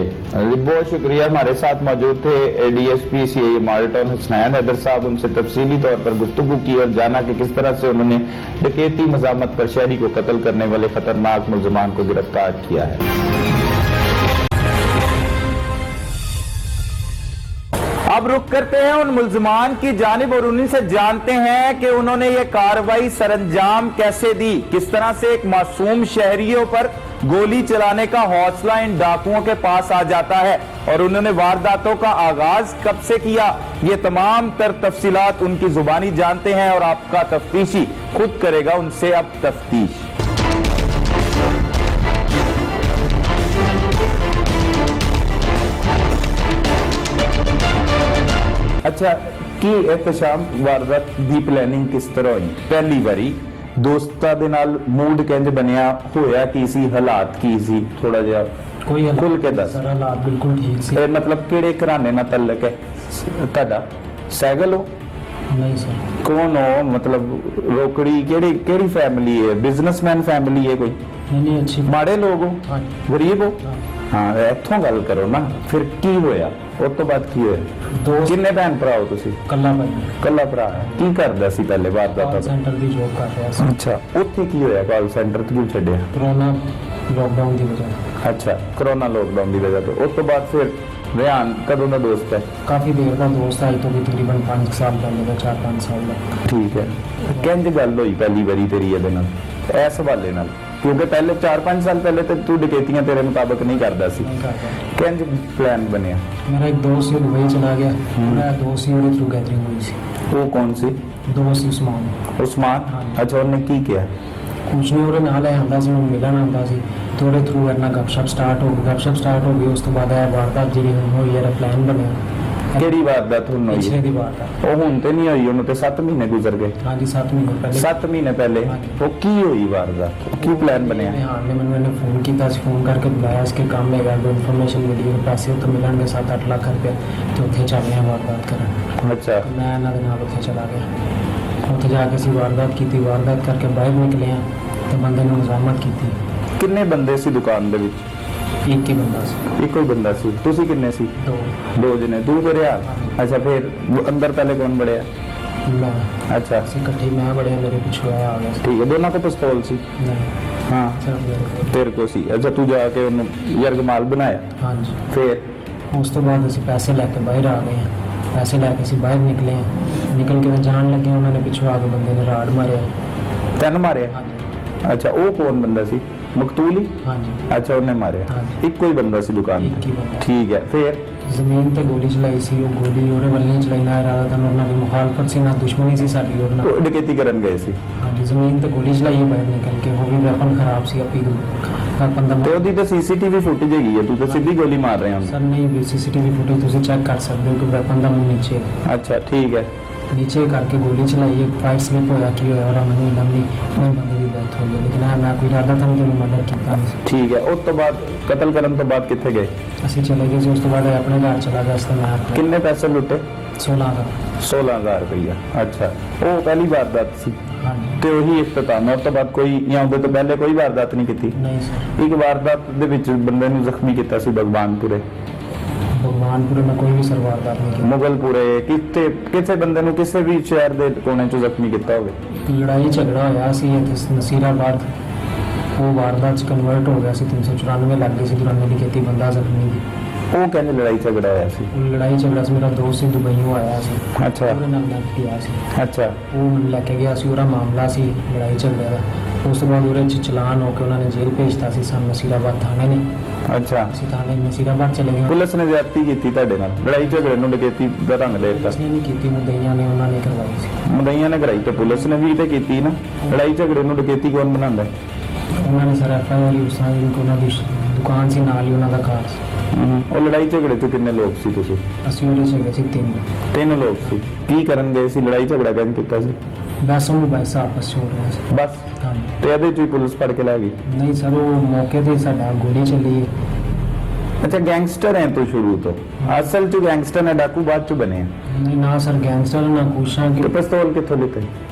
बहुत शुक्रिया, हमारे साथ मौजूद थे DSP CA माल्टाउन हुसनैन हैदर साहब। उनसे तफसीली तौर पर गुफ्तगू की और जाना कि किस तरह से उन्होंने डकैती मज़ामत पर शहरी को कत्ल करने वाले खतरनाक मुल्ज़मान को गिरफ्तार किया है। अब रुक करते हैं उन मुल्जमान की जानिब और उन्हीं से जानते हैं कि उन्होंने ये कार्रवाई सरंजाम कैसे दी, किस तरह से एक मासूम शहरियों पर गोली चलाने का हौसला इन डाकुओं के पास आ जाता है और उन्होंने वारदातों का आगाज कब से किया। ये तमाम तर तफसीलात उनकी जुबानी जानते हैं और आपका तफ्तीशी खुद करेगा उनसे अब तफ्तीश। अच्छा कि एहतशाम वारदात दी प्लानिंग किस तरह हुई? पहली बारी दोस्तां दे नाल मूड किंज बनिया होया कि सी हालात की सी, थोड़ा जिहा कोई खुल के दस। सर हालात बिल्कुल ठीक सी। मतलब किहड़े घराने नाल तल्लक है तुहाडा? सैगल हो? नहीं सर। कौन हो? मतलब रोकड़ी केड़ी फैमिली है? बिजनेसमैन फैमिली है कोई? नहीं अच्छी। माड़े लोग हो? हाँ। गरीब हो? हाँ, इत्थों गल करो ना। फिर की होया? उस तो बाद की होया? दोस्त। किन्ने भैन भरा हो तुसी? कल्ला भाई। ਕੱਲਾ ਭਰਾ ਹੈ। ਕੀ ਕਰਦਾ ਸੀ ਪਹਿਲੇ ਵਾਰਦਾਤ? ਕਾਲ ਸੈਂਟਰ ਦੀ ਜੋਬ ਕਰ ਰਿਹਾ ਸੀ। ਅੱਛਾ, ਉੱਥੇ ਕੀ ਹੋਇਆ? ਕਾਲ ਸੈਂਟਰ ਤੇ ਕਿਉਂ ਛੱਡਿਆ? ਕਰੋਨਾ ਲੋਕਡਾਊਨ ਦੀ ਵਜ੍ਹਾ। ਅੱਛਾ, ਕਰੋਨਾ ਲੋਕਡਾਊਨ ਦੀ ਵਜ੍ਹਾ ਤੋਂ। ਉਸ ਤੋਂ ਬਾਅਦ ਫਿਰ रेहान कदों का दोस्त है? काफ़ी देर का दोस्त है, तो भी तकरीबन 5 साल पहले का, 4-5 साल का। ठीक है, किंज गल होई पहली बारी तेरी ਇਹਦੇ ਨਾਲ ਇਸ ਹਵਾਲੇ ਨਾਲ? ਕਿਉਂਕਿ ਪਹਿਲੇ 4-5 ਸਾਲ ਪਹਿਲੇ ਤੇ ਤੂੰ ਡਕੈਤੀਆਂ ਤੇਰੇ ਮੁਤਾਬਕ ਨਹੀਂ ਕਰਦਾ ਸੀ, नहीं करता। ਕਿੰਜ ਪਲਾਨ ਬਣਿਆ? मेरा एक दोस्त है दुबई चला गया, मेरा दोस्त ही मेरे थ्रू गैदरिंग हुई सी। ਉਹ ਕੌਣ ਸੀ? दोस्त उस्मान, ਉਸਮਾਨ? हाँ। ਅੱਛਾ, ਉਹਨੇ ਕੀ ਕਿਹਾ? कुछ नहीं ਉਹਦੇ ਨਾਲ ਹੈ ਆਂਦਾ ਸੀ, ਉਹਨੂੰ ਮਿਲਣ ਆਂਦਾ ਸੀ, ਤੇ ਉਹਦੇ ਥਰੂ ਇਹਨਾਂ ਗੱਪਸ਼ਪ ਸਟਾਰਟ ਹੋ ਗਈ। ਉਸ ਤੋਂ ਬਾਅਦ ਇਹ ਵਾਰਦਾਤ ਜਿਹੜੀ ਹੁਣ ਹੋਈ ਹੈ, ਪਲਾਨ ਬਣਿਆ ਕਿਹੜੀ ਵਾਰਦਾਤ ਹੁਣ ਹੋਈ? ਪਿਛਲੇ ਦੀ ਵਾਰਦਾਤ। ਉਹ ਹੁਣ ਤੇ ਨਹੀਂ ਹੋਈ, ਉਹਨੂੰ ਤੇ 7 ਮਹੀਨੇ ਗੁਜ਼ਰ ਗਏ। ਹਾਂਜੀ 7 ਮਹੀਨੇ ਪਹਿਲੇ। 7 ਮਹੀਨੇ ਪਹਿਲੇ ਹਾਂਜੀ। ਉਹ ਕੀ ਹੋਈ ਵਾਰਦਾਤ? ਕੀ ਪਲਾਨ ਬਣਿਆ? ਰਿਹਾਨ ਨੇ ਮੈਨੂੰ ਇਹਨੇ ਫੋਨ ਕੀਤਾ ਸੀ, ਫੋਨ ਕਰਕੇ ਬੁਲਾਇਆ, ਇਸਕੇ ਕੰਮ ਹੈਗਾ, ਦੋ ਇਨਫੋਰਮੇਸ਼ਨ ਮਿਲੀ ਹੈ, ਪੈਸੇ ਉੱਥੇ ਮਿਲਣਗੇ 7-8 ਲੱਖ ਰੁਪਏ, ਤੇ ਉੱਥੇ ਚੱਲੇ ਹਾਂ ਵਾਰਦਾਤ ਕਰਨ। ਅੱਛਾ, ਮੈਂ ਇਹਨਾਂ ਦੇ ਨਾਲ ਉੱਥੇ ਚਲਾ ਗਿਆ। ਉੱਥੇ ਜਾ ਕੇ ਅਸੀਂ ਵਾਰਦਾਤ ਕੀਤੀ, ਵਾਰਦਾਤ ਕਰਕੇ ਬਾਹਰ ਨਿਕਲੇ ਹਾਂ, ਤੇ ਬੰਦੇ ਨੇ ਮਜ਼ਾਮਤ ਕੀਤੀ। ਕਿੰਨੇ ਬੰਦੇ ਸੀ ਦੁਕਾਨ ਦੇ ਵਿੱਚ? ਇੱਕ ਹੀ ਬੰਦਾ ਸੀ। ਇੱਕੋ ਹੀ ਬੰਦਾ ਸੀ। ਤੁਸੀਂ ਕਿੰਨੇ ਸੀ? 2 ਦੋ ਜਣੇ, ਤੂੰ ਬੜਿਆ? ਅੱਛਾ, ਫਿਰ ਅੰਦਰ ਪਹਿਲੇ ਕੌਣ ਬੜਿਆ? ਮੈਂ ਅੱਛਾ, ਅਸੀਂ ਇਕੱਠੇ, ਮੈਂ ਬੜੇ ਮੇਰੇ ਪਿੱਛੇ ਆਇਆ ਆ ਗਿਆ ਸੀ। ਠੀਕ ਹੈ। ਦੋਨਾਂ ਕੋਲ ਪਿਸਤੌਲ ਸੀ? ਨਹੀਂ, ਹਾਂ, ਸਿਰਫ ਮੇਰੇ ਕੋਲ। ਤੇਰੇ ਕੋਲ ਸੀ। ਅੱਛਾ, ਤੂੰ ਜਾ ਕੇ ਉਹਨੂੰ ਯਰਗਮਾਲ ਬਣਾਇਆ? ਹਾਂਜੀ। ਫਿਰ ਉਸ ਤੋਂ ਬਾਅਦ ਅਸੀਂ ਪੈਸੇ ਲੈ ਕੇ ਬਾਹਰ ਆ ਗਏ ਹਾਂ। ਪੈਸੇ ਲੈ ਕੇ ਅਸੀਂ ਬਾਹਰ ਨਿਕਲੇ ਹਾਂ। ਨਿਕਲ ਕੇ ਤਾਂ ਜਾਣ ਲੱਗੇ, ਉਹਨਾਂ ਨੇ ਪਿੱਛੋਂ ਆ ਕੇ ਬੰਦੇ ਨੇ ਰਾੜ ਮਾਰਿਆ। ਤੈਨੂੰ ਮਾਰਿਆ? ਹਾਂਜੀ ਅੱਛਾ, ਉਹ ਕੌਣ ਬੰਦਾ ਸੀ? ਮਕਤੂਲੀ? ਹਾਂਜੀ। ਅੱਛਾ, ਉਹਨੇ ਮਾਰਿਆ। ਹਾਂਜੀ। ਇੱਕੋ ਹੀ ਬੰਦਾ ਸੀ ਦੁਕਾਨ ਇੱਕ ਤੇ? ਹੀ ਬੰਦਾ। ਠੀਕ ਹੈ। ਫਿਰ ਜ਼ਮੀਨ ਤੇ ਗੋਲੀ ਚਲਾਈ ਸੀ, ਉਹ ਗੋਲੀ ਉਹਦੇ ਵੱਲ ਨਹੀਂ ਚਲਾਈ, ਨਾ ਇਰਾਦਾ ਤਾਂ ਉਹਨਾਂ ਦੀ ਮੁਖਾਲਫਤ ਸੀ, ਨਾ ਦੁਸ਼ਮਣੀ ਸੀ ਸਾਡੀ ਉਹਦੇ ਨਾਲ। ਉਹ ਡਕੈਤੀ ਕਰਨ ਗਏ ਸੀ? ਹਾਂਜੀ, ਜ਼ਮੀਨ ਤੇ ਗੋਲੀ ਚਲਾਈ ਹੈ ਬਾਹਰ ਨਿਕਲ ਕੇ, ਉਹ ਵੀ ਵੈਪਨ ਖਰਾਬ ਸੀ ਆਪੀ ਤੇ ਬੰਦਾ। ਉਹਦੀ ਤਾਂ ਸੀਸੀਟੀਵੀ ਫੁਟੇਜ ਹੈਗੀ ਹੈ, ਤੂੰ ਤਾਂ ਸਿੱਧੀ ਗੋਲੀ ਮਾਰ ਰਿਹਾ ਸਰ ਹਾਂ। ਨਹੀਂ, ਸੀਸੀਟੀਵੀ ਫੁਟੇਜ ਤੁਸੀਂ ਚੈੱਕ ਕਰ ਸਕਦੇ ਹੋ ਕਿ ਵੈਪਨ ਦਾ ਮੂੰਹ ਨੀਚੇ ਹੈ। ਅੱਛਾ, ਠੀਕ ਹੈ। नीचे करके गोली चलाई है, फाइट स्लिप होया कि होया और हमने लंबी कोई बंदे की डेथ हो गई, लेकिन मैं कोई इरादा था नहीं कि मर्डर किया नहीं। ठीक है। उस तो बाद कतल करने तो बाद कितने गए? ਅਸੀਂ ਚਲੇ ਗਏ ਸੀ। ਉਸ ਤੋਂ ਬਾਅਦ ਇਹ ਆਪਣੇ ਘਰ ਚਲਾ ਗਿਆ ਸੀ। ਮੈਂ ਆਪਣੇ किन्ने पैसे लुटे? 16 ਦਾ। 16,000 रुपया। अच्छा, वो पहली वारदात सी ਹਾਂਜੀ। ਤੇ ਉਹੀ ਇਖਤਤਾਮ ਹੈ। ਉਸ ਤੋਂ ਬਾਅਦ ਕੋਈ ਜਾਂ ਉਹਦੇ ਤੋਂ ਪਹਿਲੇ ਕੋਈ ਵਾਰਦਾਤ ਨਹੀਂ ਕੀਤੀ? ਨਹੀਂ ਸਰ, ਇੱਕ ਵਾਰਦਾਤ ਦੇ ਵਿੱਚ ਬੰਦੇ ਨੂੰ ਜ਼ਖਮੀ ਕੀਤਾ ਸੀ ਭਗਵਾਨਪੁਰੇ, ਭਗਵਾਨਪੁਰੇ में कोई भी सर वारदात नहीं की। ਮੁਗਲਪੁਰੇ, ਕਿਤੇ ਕਿਸੇ ਬੰਦੇ ਨੂੰ ਕਿਸੇ ਵੀ ਸ਼ਹਿਰ ਦੇ ਕੋਨੇ 'ਚ ਜ਼ਖਮੀ ਕੀਤਾ ਹੋਵੇ? ਲੜਾਈ ਝਗੜਾ ਹੋਇਆ ਸੀ ਇੱਥੇ ਨਸੀਰਾਬਾਦ, ਉਹ ਵਾਰਦਾਤ ਚ ਕਨਵਰਟ ਹੋ ਗਿਆ ਸੀ। 394 ਲੱਗ ਗਈ ਸੀ, 94 ਦੀ ਕੀਤੀ ਬੰਦਾ ਜ਼ਖਮੀ ਦੀ। ਉਹ ਕਹਿੰਦੇ ਲੜਾਈ ਝਗੜਾ ਹੋਇਆ ਸੀ? ਉਹ ਲੜਾਈ ਝਗੜਾ ਸੀ, ਮੇਰਾ ਦੋਸਤ ਸੀ ਦੁਬਈੋਂ ਆਇਆ ਸੀ, ਅੱਛਾ ਉਹਦੇ ਨਾਲ ਮੈਂ ਗਿਆ ਸੀ। ਅੱਛਾ, ਉਹ ਮੈਨੂੰ ਲੈ ਕੇ ਗਿਆ ਸੀ, ਉਹਦਾ ਮਾਮਲਾ ਸੀ ਲੜਾਈ ਝਗੜੇ ਦਾ। ਉਸ ਤੋਂ ਬਾਅਦ ਉਹਦੇ 'ਚ ਚਲਾਨ ਹੋ ਕੇ ਉਹਨਾਂ ਨੇ ਜੇਲ੍ਹ ਭੇਜਤਾ ਸੀ ਸਾਨੂੰ, ਨਸੀਰਾਬਾਦ ਥਾਣੇ ਨੇ। ਅੱਛਾ। ਅਸੀਂ ਥਾਣੇ ਨਸੀਰਾਬਾਦ ਚਲੇ ਗਏ। ਪੁਲਿਸ ਨੇ ਜ਼ਿਆਦਤੀ ਕੀਤੀ ਤੁਹਾਡੇ ਨਾਲ? ਲੜਾਈ ਝਗੜੇ ਨੂੰ ਡਕੈਤੀ ਦਾ ਰੰਗ ਦੇ ਦਿੱਤਾ? ਪੁਲਿਸ ਨੇ ਨਹੀਂ ਕੀਤੀ, ਮੁਦਈਆਂ ਨੇ ਉਹਨਾਂ ਨੇ ਕਰਵਾਈ ਸੀ। ਮੁਦਈਆਂ ਨੇ ਕਰਾਈ ਤੇ ਪੁਲਿਸ ਨੇ ਵੀ ਤੇ ਕੀਤੀ ਨਾ। ਲੜਾਈ ਝਗੜੇ ਨੂੰ ਡਕੈਤੀ ਕੌਣ ਬਣਾਉਂਦਾ? ਉਹਨਾਂ ਨੇ ਸਰ FIR ਉਸ ਤਰ੍ਹਾਂ ਦੀ ਉਹਨਾਂ ਦੀ ਦੁਕਾਨ ਸੀ, ਨਾਲ ਹੀ ਉਹਨਾਂ ਦਾ ਘਰ ਸੀ। ਉਹ ਲੜਾਈ ਝਗੜੇ 'ਚ ਕਿੰਨੇ ਲੋਕ ਸੀ ਤੁਸੀਂ? ਅਸੀਂ ਉਹਦੇ 'ਚ ਗਏ ਸੀ 3। 3 ਲੋਕ ਸੀ। ਕੀ ਕਰਨ ਗਏ ਸੀ? ਲੜਾਈ ਝਗੜਾ ਕਰਨ ਕੀਤਾ ਸੀ? ਬਸ ਉਹਨੂੰ ਪੈਸਾ ਆਪਸ 'ਚ ਹੋ ਰਿਹਾ ਸੀ। ਬਸ? ਹਾਂਜੀ। ਤੇ ਇਹਦੇ 'ਚ ਹੀ ਪੁਲਿਸ ਫੜ ਕੇ ਲੈ ਗਈ? ਨਹੀਂ ਸਰ, ਉਹ ਮੌਕੇ ਤੇ ਸਾਡਾ ਗੋਲੀ ਚੱਲੀ ਹੈ। ਅੱਛਾ, ਗੈਂਗਸਟਰ ਹੈ ਤੂੰ ਸ਼ੁਰੂ ਤੋਂ? ਅਸਲ 'ਚ ਗੈਂਗਸਟਰ ਨੇ, ਡਾਕੂ ਬਾਅਦ 'ਚ ਬਣੇ ਆ? ਨਹੀਂ ਨਾ ਸਰ, ਗੈਂਗਸਟਰ ਨਾ ਕੁਛਾਂ ਤੇ ਕਿ ਪਿਸਤੌਲ ਕਿੱਥੋਂ ਲਿੱਤੇ?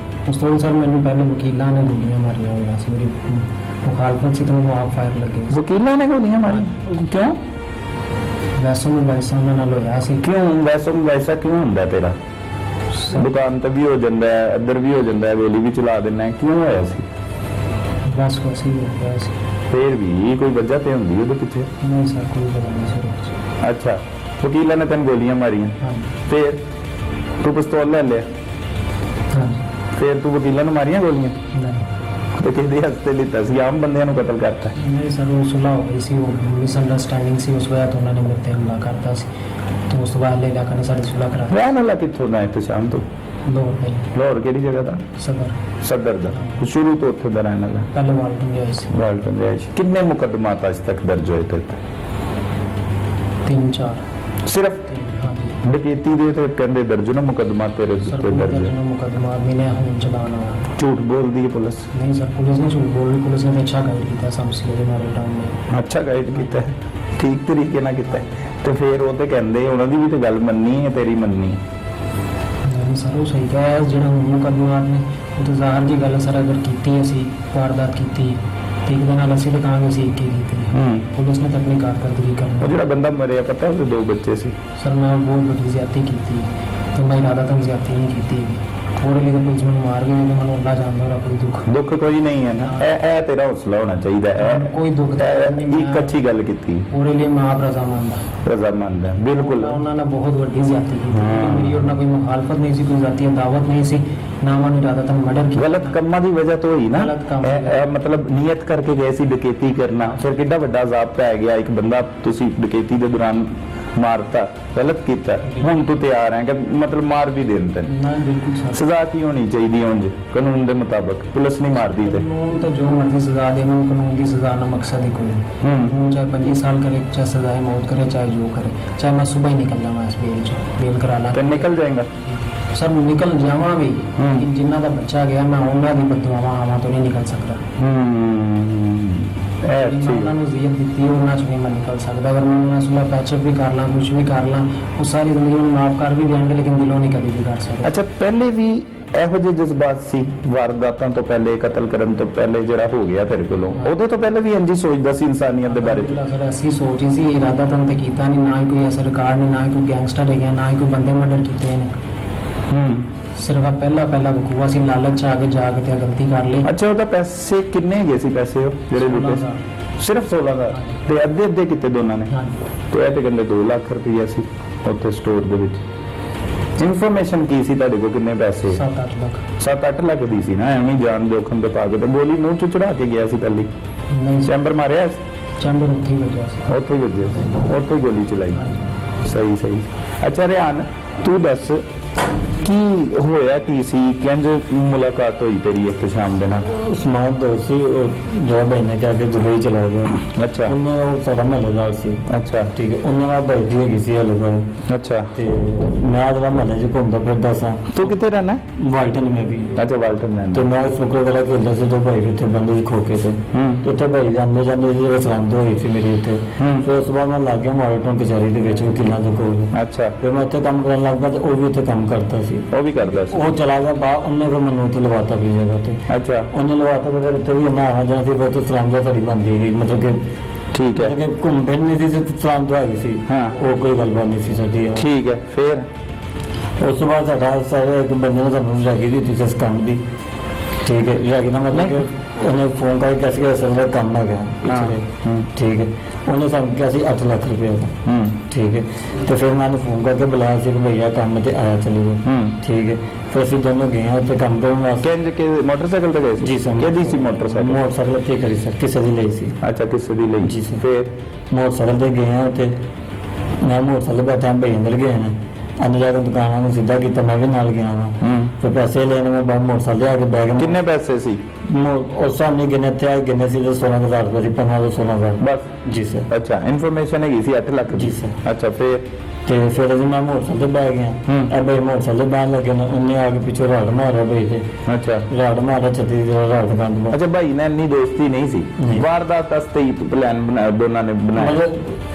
ਉਸ ਤੋਂ ਸਰ ਮੈਨੂੰ ਪਹਿਲੇ ਵਕੀਲਾਂ ਨੇ ਗੋਲੀਆਂ ਮਾਰੀਆਂ ਹੋਈਆਂ ਸੀ, ਮੇਰੀ ਮੁਖਾਲਫਤ ਸੀ ਤਾਂ ਉਹ ਆਪ ਫਾਇਰ ਲੱਗੇ ਸੀ। ਵਕੀਲਾਂ ਨੇ ਗੋਲੀਆਂ ਮਾਰੀਆਂ? ਕਿਉਂ? ਵੈਸੇ ਨੂੰ ਵੈਸਾ ਉਹਨਾਂ ਨਾਲ ਹੋਇਆ ਸੀ। ਕਿਉਂ ਵੈਸਾ ਕਿਉਂ ਹੁੰਦਾ ਤੇਰਾ? ਦੁਕਾਨ ਤੇ ਵੀ ਹੋ ਜਾਂਦਾ ਹੈ, ਇੱਧਰ ਵੀ ਹੋ ਜਾਂਦਾ ਹੈ, ਗੋਲੀ ਵੀ ਚਲਾ ਦਿੰਦਾ ਹੈ, ਕਿਉਂ ਹੋਇਆ ਸੀ? ਬਸ ਵੈਸੇ ਹੀ ਹੋ ਗਿਆ ਸੀ। ਫੇਰ ਵੀ ਕੋਈ ਵਜ੍ਹਾ ਤੇ ਹੁੰਦੀ ਉਹਦੇ ਪਿੱਛੇ? ਨਹੀਂ ਸਰ, ਕੋਈ ਪਤਾ ਨਹੀਂ ਸਰ ਉਸ 'ਚ। ਅੱਛਾ, ਵਕੀਲਾਂ ਨੇ ਤੈਨੂੰ ਗੋਲੀਆਂ ਮਾਰੀਆਂ, ਹਾਂਜੀ ਫੇਰ ਤੂੰ ਪਿਸਤੌਲ ਲੈ ਲਿਆ, ਹਾਂਜੀ। ਫੇਰ ਤੂੰ ਵਕੀਲਾਂ ਨੂੰ ਮਾਰੀਆਂ ਗੋਲੀਆਂ? ਨਹੀਂ ਤੇ ਕਿਹਦੇ ਹੱਥੇ ਲਿੱਤਾ ਸੀ? ਆਮ ਬੰਦਿਆਂ ਨੂੰ ਕਤਲ ਕਰਤਾ? ਨਹੀਂ ਸਰ, ਉਹ ਸੁਲ੍ਹਾ ਹੋ ਗਈ ਸੀ, ਉਹ ਮਿਸਅੰਡਰਸਟੈਂਡਿੰਗ ਸੀ, ਉਸ ਵਜ੍ਹਾ ਤੋਂ ਉਹਨਾਂ ਨੇ ਮੇਰੇ ਤੇ ਹਮਲਾ ਕਰਤਾ ਸੀ। ਤੇ ਉਸ ਤੋਂ ਬਾਅਦ ਲੈ ਜਾ ਕੇ ਸਾਡੀ ਸੁਲ੍ਹਾ ਕਰਾ ਰਹਿਣ ਵਾਲਾ ਕਿੱਥੋਂ ਦਾ ਹੈ ਸ਼ਾਮ ਤੋਂ? ਲੋੜ ਨਹੀਂ ਲਾਹੌਰ ਕਿਹੜੀ ਜਗ੍ਹਾ ਦਾ? ਸਦਰ, ਸਦਰ ਦਾ। ਸ਼ੁਰੂ ਤੋਂ ਉੱਥੇ ਦਾ ਰਹਿਣ ਵਾਲਾ? ਪਹਿਲੇ ਵਾਲਟਨ ਗਿਆ ਸੀ। ਵਾਲਟਨ ਦੇ ਆਇਸ਼। ਕਿੰਨੇ ਮੁਕੱਦਮਾਤ ਅੱਜ ਤੱਕ ਦਰਜ ਹੋਏ ਤੇ? 3-4। ਸਿਰਫ ਹਾਂਜੀ ਡਕੈਤੀ ਦੇ ਤੇ ਕਹਿੰਦੇ ਦਰਜਨਾਂ ਮੁਕੱਦਮਾ ਤੇਰੇ ਸਰ, ਉੱਤੇ ਦਰਜ ਹੈ। ਜਿਹੜਾ ਮੁਕੱਦਮਾ ਮਿਲਿਆ ਹੁਣ ਚਲਾਉਣਾ ਹੋਇਆ। ਝੂਠ ਬੋਲਦੀ ਹੈ ਪੁਲਿਸ? ਨਹੀਂ ਸਰ, ਪੁਲਿਸ ਨੇ ਝੂਠ ਬੋਲੀ, ਪੁਲਿਸ ਨੇ ਅੱਛਾ ਗਾਈਡ ਕੀਤਾ ਸਾਨੂੰ ਸਿਰੇ ਮਾਰੇ ਟਾਈਮ में। ਅੱਛਾ ਗਾਈਡ ਕੀਤਾ ਹੈ, ਠੀਕ ਤਰੀਕੇ ਨਾਲ ਕੀਤਾ ਹੈ। ਤੇ ਫਿਰ ਉਹ ਤੇ ਕਹਿੰਦੇ ਉਹਨਾਂ ਦੀ ਵੀ ਤੇ ਗੱਲ ਮੰਨੀ ਹੈ, ਤੇਰੀ ਮੰਨੀ? ਨਹੀਂ ਸਰ, ਉਹ ਸਹੀ ਕਹੇ ਜਿਹੜਾ ਮੁਕੱਦਮਾ ਨੇ ਉਹ ਤਾਂ ਜ਼ਾਹਰ ਦੀ ਗੱਲ ਹੈ ਸਰ, ਅਗਰ ਕੀਤੀ ਅਸੀਂ ਵਾਰਦਾਤ ਕੀਤੀ ਤੇ ਇੱਕ ਦਿਨ ਨਾਲ ਅਸੀਂ ਤਾਂ ਕਹਾਂਗੇ ਅਸੀਂ ਇੱਕ ਹੀ ਕੀਤੀ। ਪੁਲਿਸ ਨੇ ਤਾਂ ਆਪਣੀ ਕਾਰਕਰਦਗੀ ਉਹ ਕਰਨੀ। ਜਿਹੜਾ ਬੰਦਾ ਮਰਿਆ ਪਤਾ ਉਹਦੇ 2 ਬੱਚੇ ਸੀ? ਸਰ ਮੈਂ ਬਹੁਤ ਵੱਡੀ ਜ਼ਿਆਦਤੀ ਕੀਤੀ ਤੇ ਮੈਂ ਇਰਾਦਾ ਤਾਂ ਜ਼ਿਆਦਤੀ ਨਹੀਂ ਕੀਤੀ। ਉਹਦੇ ਲਈ ਤਾਂ ਪੁਲਿਸ ਮੈਨੂੰ ਮਾਰ ਗਈ ਤੇ ਮੈਨੂੰ ਅੱਲਾ ਜਾਣਦਾ ਉਹਦਾ ਕੋਈ ਦੁੱਖ ਕੋਈ ਨਹੀਂ ਹੈ ਨਾ, ਇਹ ਤੇਰਾ ਹੌਸਲਾ ਹੋਣਾ ਚਾਹੀਦਾ ਹੈ। ਕੋਈ ਦੁੱਖ ਦਾ ਇੱਕ ਅੱਛੀ ਗੱਲ ਕੀਤੀ, ਉਹਦੇ ਲਈ ਮੈਂ ਆਪ ਰਜ਼ਾਮੰਦ ਹਾਂ। ਰਜ਼ਾਮੰਦ ਹੈ ਬਿਲਕੁਲ। ਉਹਨਾਂ ਨੇ ਬਹੁਤ ਵੱਡੀ ਜ਼ਿਆਦਤੀ ਕੀਤੀ, ਮੇਰੀ ਉਹਨਾਂ ਕੋਈ ਮੁਖਾਲਫਤ ਨਹੀਂ ਸੀ, ਕੋਈ ਜ਼ਾਤੀ ਦਾਵਤ ਨਹੀਂ ਸੀ, ਨਾ ਮੈਂ ਇਰਾਦਤਨ ਮਰਡਰ ਕੀਤਾ। ਗਲਤ ਕੰਮਾਂ ਦੀ ਵਜ੍ਹਾ ਤੋਂ ਹੀ ਨਾ, ਗਲਤ ਕੰਮ। ਇਹ ਮਤਲਬ ਨੀਅਤ ਕਰਕੇ ਗਏ ਸੀ ਡਕੈਤੀ ਕਰਨਾ, ਫਿਰ ਕਿੱਡਾ ਵੱਡਾ ਅਜ਼ਾਬ ਪੈ ਗਿਆ। ਇੱਕ ਬੰਦਾ ਤੁਸੀਂ ਡਕੈਤੀ ਦੇ ਦੌਰਾਨ ਮਾਰਤਾ, ਗਲਤ ਕੀਤਾ, ਹੁਣ ਤੂੰ ਤਿਆਰ ਹੈ ਕਿ ਮਤਲਬ ਮਾਰ ਵੀ ਦੇਣ ਤੈਨੂੰ। ਨਾ ਬਿਲਕੁਲ ਸਰ, ਸਜ਼ਾ ਕੀ ਹੋਣੀ ਚਾਹੀਦੀ ਉਂਝ ਕਾਨੂੰਨ ਦੇ ਮੁਤਾਬਕ? ਪੁਲਿਸ ਨਹੀਂ ਮਾਰਦੀ ਤੇ ਕਾਨੂੰਨ ਤਾਂ ਜੋ ਮਰਜ਼ੀ ਸਜ਼ਾ ਦੇ, ਮੈਨੂੰ ਕਾਨੂੰਨ ਦੀ ਸਜ਼ਾ ਨਾਲ ਮਕਸਦ ਹੀ ਕੋਈ ਨਹੀਂ। ਚਾਹੇ 25 ਸਾਲ करे, चाहे सजाए मौत करे, चाहे जो करे, चाहे मैं सुबह ही निकल जावा इस बेल करा ला ਤੇ ਨਿਕਲ ਜਾਏਗਾ। सर निकल जावा भी, लेकिन जिन्ना का बच्चा गया मैं उन्होंने की बददुआवां आवां तो नहीं निकल सकता। उन्होंने ज़ियत दी उन्होंने चुनी मैं निकल सकता। अगर मैं उन्होंने सुबह पैचअप भी कर ला, कुछ भी कर ला, वो सारी जिंदगी में माफ कर भी देंगे, लेकिन दिलों नहीं कभी भी कर सकता। ਅੱਛਾ, ਪਹਿਲੇ ਵੀ ਇਹੋ ਜਿਹੇ ਜਜ਼ਬਾਤ ਸੀ ਵਾਰਦਾਤਾਂ ਤੋਂ ਪਹਿਲੇ, ਕਤਲ ਕਰਨ ਤੋਂ ਪਹਿਲੇ ਜਿਹੜਾ ਹੋ ਗਿਆ ਤੇਰੇ ਕੋਲੋਂ? ਉਹਦੇ ਤੋਂ ਪਹਿਲੇ ਵੀ ਇੰਜ ਹੀ ਸੋਚਦਾ ਸੀ ਇਨਸਾਨੀਅਤ ਦੇ ਬਾਰੇ? सर ऐसी सोच ही सी, इरादा तन ते कीता नहीं, ना ही कोई ऐसा रिकॉर्ड नहीं, ना ही कोई गैंगस्टर है, ना ही कोई बंदे मर्डर किए हैं। सिर्फ पहला बखूआ सी, लालच आ के जाके ते गलती कर ली। ਅੱਛਾ, ਉਹਦਾ ਪੈਸੇ ਕਿੰਨੇ ਗਏ ਸੀ? ਪੈਸੇ ਉਹ ਜਿਹੜੇ ਲੁੱਟੇ ਸੀ? ਸਿਰਫ 16,000 ਤੇ ਅੱਧੇ ਕੀਤੇ ਦੋਨਾਂ ਨੇ? ਤੇ ਇਹ ਤੇ ਕਹਿੰਦੇ 2 ਲੱਖ ਰੁਪਈਆ ਸੀ ਉੱਥੇ ਸਟੋਰ ਦੇ ਵਿੱਚ। ਇਨਫੋਰਮੇਸ਼ਨ ਕੀ ਸੀ ਤੁਹਾਡੇ ਕੋਲ? ਕਿੰਨੇ ਪੈਸੇ? 7-8 लाख। 7-8 ਲੱਖ ਦੀ ਸੀ ਨਾ? ਐਵੇਂ ਜਾਨ ਜੋਖਮ ਤੇ ਪਾ ਕੇ ਤੇ ਗੋਲੀ ਮੂੰਹ ਚ ਚੜਾ ਕੇ ਗਿਆ ਸੀ ਪਹਿਲੀ? नहीं ਚੈਂਬਰ ਮਾਰਿਆ ਸੀ? चैम्बर उत्थे ही वजह से ਉੱਥੇ ਹੀ ਵੱਜਿਆ ਸੀ, ਉੱਥੇ ਹੀ ਗੋਲੀ ਚਲਾਈ। ਸਹੀ। ਅੱਛਾ ਰਿਆਨ, ਤੂੰ ਦੱਸ ਕੀ ਹੋਇਆ ਕੀ ਸੀ? ਕਿੰਜ ਮੁਲਾਕਾਤ ਹੋਈ ਤੇਰੀ ਇੱਕ ਸ਼ਾਮ ਦੇ ਨਾਲ? ਉਸਮਾਨ ਦੋਸਤ ਸੀ, ਉਹ ਜੋ ਮਹੀਨੇ ਕਹਿ ਕੇ ਦੁਬਈ ਚਲਾ ਗਿਆ। ਅੱਛਾ ਉਹਨੇ ਉਹ ਸਾਡਾ ਮਹੱਲੇਦਾਰ ਸੀ। ਅੱਛਾ ਠੀਕ ਹੈ, ਉਹਨਾਂ ਨਾਲ ਬੈਠੀ ਹੈਗੀ ਸੀ ਹਲੇ ਕੋਲ। ਅੱਛਾ, ਤੇ ਮੈਂ ਉਹਦਾ ਮਹੱਲੇ 'ਚ ਘੁੰਮਦਾ ਫਿਰਦਾ ਸਾਂ। ਤੂੰ ਕਿੱਥੇ ਰਹਿਣਾ? ਵਾਈਟਨ ਮੈਂ ਵੀ। ਅੱਛਾ, ਵਾਲਟਨ ਤੇ ਰਹਿਣਾ। ਮੈਂ ਫੁਕਰੇ ਵਾਲਾ ਖੇਡਦਾ ਸੀ, ਤੇ ਭਾਈ ਕਿੱਥੇ ਬੰਦੇ ਸੀ ਖੋਕੇ ਤੇ। ਤੇ ਉੱਥੇ ਭਾਈ ਜਾਂਦੇ ਜਿਹੜੇ ਸਲਾਮਤ ਹੋਈ ਸੀ ਮੇਰੀ ਉੱਥੇ। ਫਿਰ ਉਸ ਤੋਂ ਬਾਅਦ ਮੈਂ ਲੱਗ ਗਿਆ ਮਾਰਟਨ ਕਚਹਿਰੀ ਦੇ ਵਿੱਚ, ਵਕੀਲਾਂ ਦੇ ਕੋਲ। ਅੱਛਾ, ਫਿਰ ਮੈਂ ਉੱਥੇ ਕੰਮ ਕਰਨ ਲੱਗ ਪਿਆ, ਤੇ ਉਹ ਵੀ ਉੱਥੇ ਕੰਮ ਕਰਦਾ ਸੀ। ਉਹ ਵੀ ਕਰਦਾ ਸੀ? ਉਹ ਚਲਾ ਗਿਆ ਬਾਹਰ, ਉਹਨੇ ਫਿਰ ਮੈਨੂੰ ਉੱਥੇ ਲਵਾਤਾ ਆਪਣੀ ਜਗ੍ਹਾ ਤੇ। ਅੱਛਾ, ਉਹਨੇ ਲਵਾਤਾ, ਫਿਰ ਉੱਥੇ ਵੀ ਇੰਨਾ ਆਣਾ ਜਾਣਾ ਸੀ, ਫਿਰ ਉੱਥੇ ਸਲਾਮਤ ਸਾਡੀ ਬਣਦੀ ਗਈ, ਮਤਲਬ ਕਿ ਠੀਕ ਹੈ। ਕਿ ਘੁੰਮ ਫਿਰ ਨਹੀਂ ਸੀ, ਸਲਾਮਤ ਆ ਗਈ ਸੀ। ਹਾਂ। ਉਹ ਕੋਈ ਗੱਲਬਾਤ ਨਹੀਂ ਸੀ ਸਾਡੀ। ਠੀਕ ਹੈ, ਫਿਰ? ਉਸ ਤੋਂ ਬਾਅਦ ਸਾਡਾ ਸਾਰੇ ਇੱਕ ਬੰਦੇ ਨੇ ਸਾਨੂੰ ਰੈਗੀ ਦਿੱਤੀ ਸੀ ਇਸ ਕੰਮ ਦੀ। ਠੀਕ ਹੈ, ਰੈਗੀ ਦਾ ਮਤਲਬ ਕਿ ਉਹਨੇ ਫੋਨ ਕਰਕੇ ਕਿਹਾ ਸੀ ਕਿ ਅਸਲ ਦਾ ਕੰਮ ਹੈਗਾ ਪਿਛਲੇ। ਠੀਕ ਹੈ, ਉਹਨੇ ਸਾਨੂੰ ਕਿਹਾ ਸੀ 8 ਲੱਖ ਰੁਪਏ ਦਾ। ਠੀਕ ਹੈ, ਤੇ ਫਿਰ ਮੈਂ ਉਹਨੂੰ ਫੋਨ ਕਰਕੇ ਬੁਲਾਇਆ ਸੀ ਕਿ ਭਈਆ ਕੰਮ ਤੇ ਆਇਆ ਚਲੇ ਜਾਓ। ਠੀਕ ਹੈ, ਫਿਰ ਅਸੀਂ ਦੋਨੋਂ ਗਏ ਹਾਂ ਉੱਥੇ ਕੰਮ ਕਰਨ ਵਾਸਤੇ। ਕਿੰਜ ਕਿ ਮੋਟਰਸਾਈਕਲ ਤੇ ਗਏ ਸੀ? ਜੀ ਸਰ। ਕਿਹਦੀ ਸੀ ਮੋਟਰਸਾਈਕਲ? ਮੋਟਰਸਾਈਕਲ ਤੇ ਕਰੀ ਸਰ, ਕਿਸੇ ਦੀ ਲਈ ਸੀ। ਅੱਛਾ, ਕਿਸੇ ਦੀ ਲਈ? ਜੀ ਸਰ। ਫਿਰ? ਮੋਟਰਸਾਈਕਲ ਤੇ ਗਏ ਹਾਂ ਉੱਥੇ, ਮੈਂ ਮੋਟਰਸਾਈਕਲ ਬੈਠਾ, ਭਈ ਅੰਦਰ ਗਏ ਨੇ, ਅੰਦਰ ਜਾ ਕੇ ਦੁਕਾਨਾਂ ਨੂੰ ਸਿੱਧਾ ਕੀਤਾ, ਮੈਂ ਵੀ ਨਾਲ ਗਿਆ ਵਾ। ਫਿਰ ਪੈਸੇ ਲੈਣ ਮੈਂ ਬਾਹਰ ਮੋਟਰਸਾਈਕਲ ਆ ਕੇ ਬੈਗ ਨੂੰ। ਕਿੰਨੇ ਪੈਸੇ ਸੀ? ਉਸ ਸਾਹਮਣੇ ਗਿਣੇ ਤੇ ਗਿਣੇ ਸੀ 16,000 ਰੁਪਏ ਸੀ, 15 ਤੋਂ 16,000 ਬਸ? ਜੀ ਸਰ। ਅੱਛਾ, ਇਨਫੋਰਮੇਸ਼ਨ ਹੈਗੀ ਸੀ 8 ਲੱਖ ਦੀ? ਜੀ ਸਰ। ਅੱਛਾ, ਫਿਰ? ਤੇ ਫਿਰ ਅਸੀਂ ਮੈਂ ਮੋਟਰਸਾਈਕਲ ਤੇ ਬੈ ਗਿਆ। ਇਹ ਬਈ ਮੋਟਰਸਾਈਕਲ ਤੇ ਬੈਣ ਲੱਗੇ ਨੇ, ਉਹਨੇ ਆ ਕੇ ਪਿੱਛੋਂ ਰਾੜ ਮਾਰਿਆ ਬਈ ਤੇ। ਅੱਛਾ, ਰਾੜ ਮਾਰਿਆ, ਛੱਤੀ ਦੀ ਰਾੜ ਦੁਕਾਨ ਤੋਂ। ਅੱਛਾ, ਭਾਈ ਨਾਲ ਇੰਨੀ ਦੋਸਤੀ ਨਹੀਂ ਸੀ? ਵਾਰਦਾਤ ਵਾਸਤੇ ਹੀ ਪਲਾਨ ਬਣਾਇਆ ਦੋਨਾਂ ਨੇ ਬਣਾਇਆ?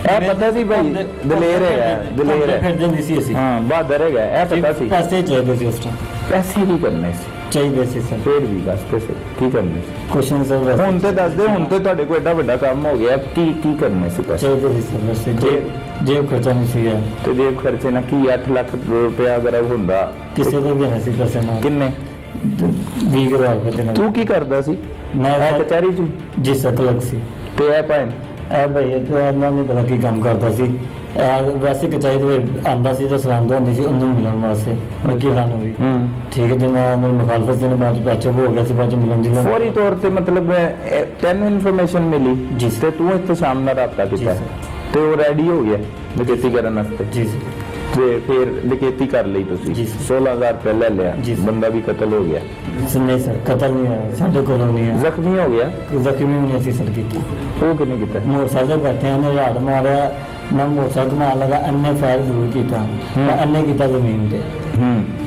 ਇਹ ਪਤਾ ਸੀ ਭਾਈ ਦਲੇਰ ਹੈਗਾ, ਦਲੇਰ ਹੈ। ਫਿਰ ਜਾਂਦੀ ਸੀ ਅਸੀਂ। ਹਾਂ, ਬਹਾਦਰ ਹੈਗਾ, ਇਹ ਪਤਾ ਸੀ? ਪੈਸੇ ਚਾਹੀਦੇ ਸੀ ਉਸ ਟਾਈਮ। ਪੈਸੇ ਕੀ ਕਰਨੇ ਸੀ? ਚਾਹੀਦੇ ਸੀ ਸਰ। ਫੇਰ ਵੀ ਬਸ ਪੈਸੇ ਕੀ ਕਰਨੇ ਸੀ? ਕੁਐਸਚਨ ਸਰ ਹੁਣ ਤੇ ਦੱਸ ਦੇ, ਹੁਣ ਤੇ ਤੁਹਾਡੇ ਕੋਲ ਐਡਾ ਵੱਡਾ ਕੰਮ ਹੋ ਗਿਆ, ਕੀ ਕਰਨੇ ਸੀ ਪੈਸੇ? ਚਾਹੀਦੇ ਸੀ ਸਰ, ਵੈਸੇ ਜੇਬ ਖਰਚਾ ਨਹੀਂ ਸੀ ਯਾਰ। ਤੇ ਜੇਬ ਖਰਚੇ ਨਾਲ ਕੀ 8 ਲੱਖ ਰੁਪਇਆ ਅਗਰ ਹੁੰਦਾ? ਕਿਸੇ ਤੋਂ ਵੀ ਨਹੀਂ ਸੀ ਪੈਸੇ ਨਾਲ। ਕਿੰਨੇ? 20,000 ਰੁਪਏ ਦੇ ਨਾਲ। ਤੂੰ ਕੀ ਕਰਦਾ ਸੀ? ਮੈਂ ਕਚਹਿਰੀ ਚ? ਜੀ ਸਰ, ਕਲਰਕ ਸੀ। ਤੇ ਇਹ ਭੈਣ? ਇਹ ਭਈ ਇਹਨਾਂ ਨੇ ਪਤਾ ਕੀ ਕੰਮ ਕਰਦਾ ਸੀ। ਵੈਸੇ ਕਚਹਿਰੀ ਦੇ ਆਉਂਦਾ ਸੀ ਤਾਂ ਸਲਾਮ ਹੁੰਦੀ ਸੀ ਉਹਨੂੰ ਮਿਲਣ ਵਾਸਤੇ, ਵਕੀਲਾਂ ਨੂੰ ਵੀ। ਠੀਕ ਹੈ, ਜਿਵੇਂ ਉਹਨਾਂ ਨੂੰ ਮੁਖਾਲਫਤ ਦੇ ਬਾਅਦ ਪੈਚਅਪ ਹੋ ਗਿਆ ਸੀ, ਬਾਅਦ ਮਿਲਣ ਦੀ ਫੌਰੀ ਤੌਰ ਤੇ ਮਤਲਬ ਤੈਨੂੰ ਇਨਫੋਰਮੇਸ਼ਨ ਮਿਲੀ ਜੀ ਤੇ ਤੂੰ ਇੱਥੇ ਸ਼ਾਮ ਨਾਲ ਰਾਬਤਾ ਕੀਤਾ ਤੇ ਉਹ ਰੈਡੀ ਹੋ ਗਿਆ ਡਕੈਤੀ ਕਰਨ ਵਾਸਤੇ? ਜੀ ਸਰ। ਤੇ ਫਿਰ ਡਕੈਤੀ ਕਰ ਲਈ ਤੁਸੀਂ? ਜੀ। 16,000 ਰੁਪਏ ਲੈ ਲਿਆ, ਬੰਦਾ ਵੀ ਕਤਲ ਹੋ ਗਿਆ? ਨਹੀਂ ਸਰ, ਕਤਲ ਨਹੀਂ ਹੋਇਆ ਸਾਡੇ ਕੋਲੋਂ, ਨਹੀਂ ਹੈ। ਜ਼ਖਮੀ ਹੋ ਗਿਆ? ਜ਼ਖਮੀ ਵੀ ਨਹੀਂ ਸੀ ਸਰ ਕੀਤਾ। ਉਹ ਕਿਹਨੇ ਕੀਤਾ? ਮੋਟਰਸਾਈਕਲ ਬੈਠੇ ਉਹਨੇ ਰਾੜ ਮਾਰਿਆ, ਮੈਂ ਮੋਟਰਸਾਈਕਲ ਮਾਰ ਲਗਾ, ਅੰਨੇ ਫਾਇਰ ਜ਼ਰੂਰ ਕੀਤਾ, ਮੈਂ ਅੰਨੇ ਕੀਤਾ ਜ਼ਮੀਨ ਤੇ।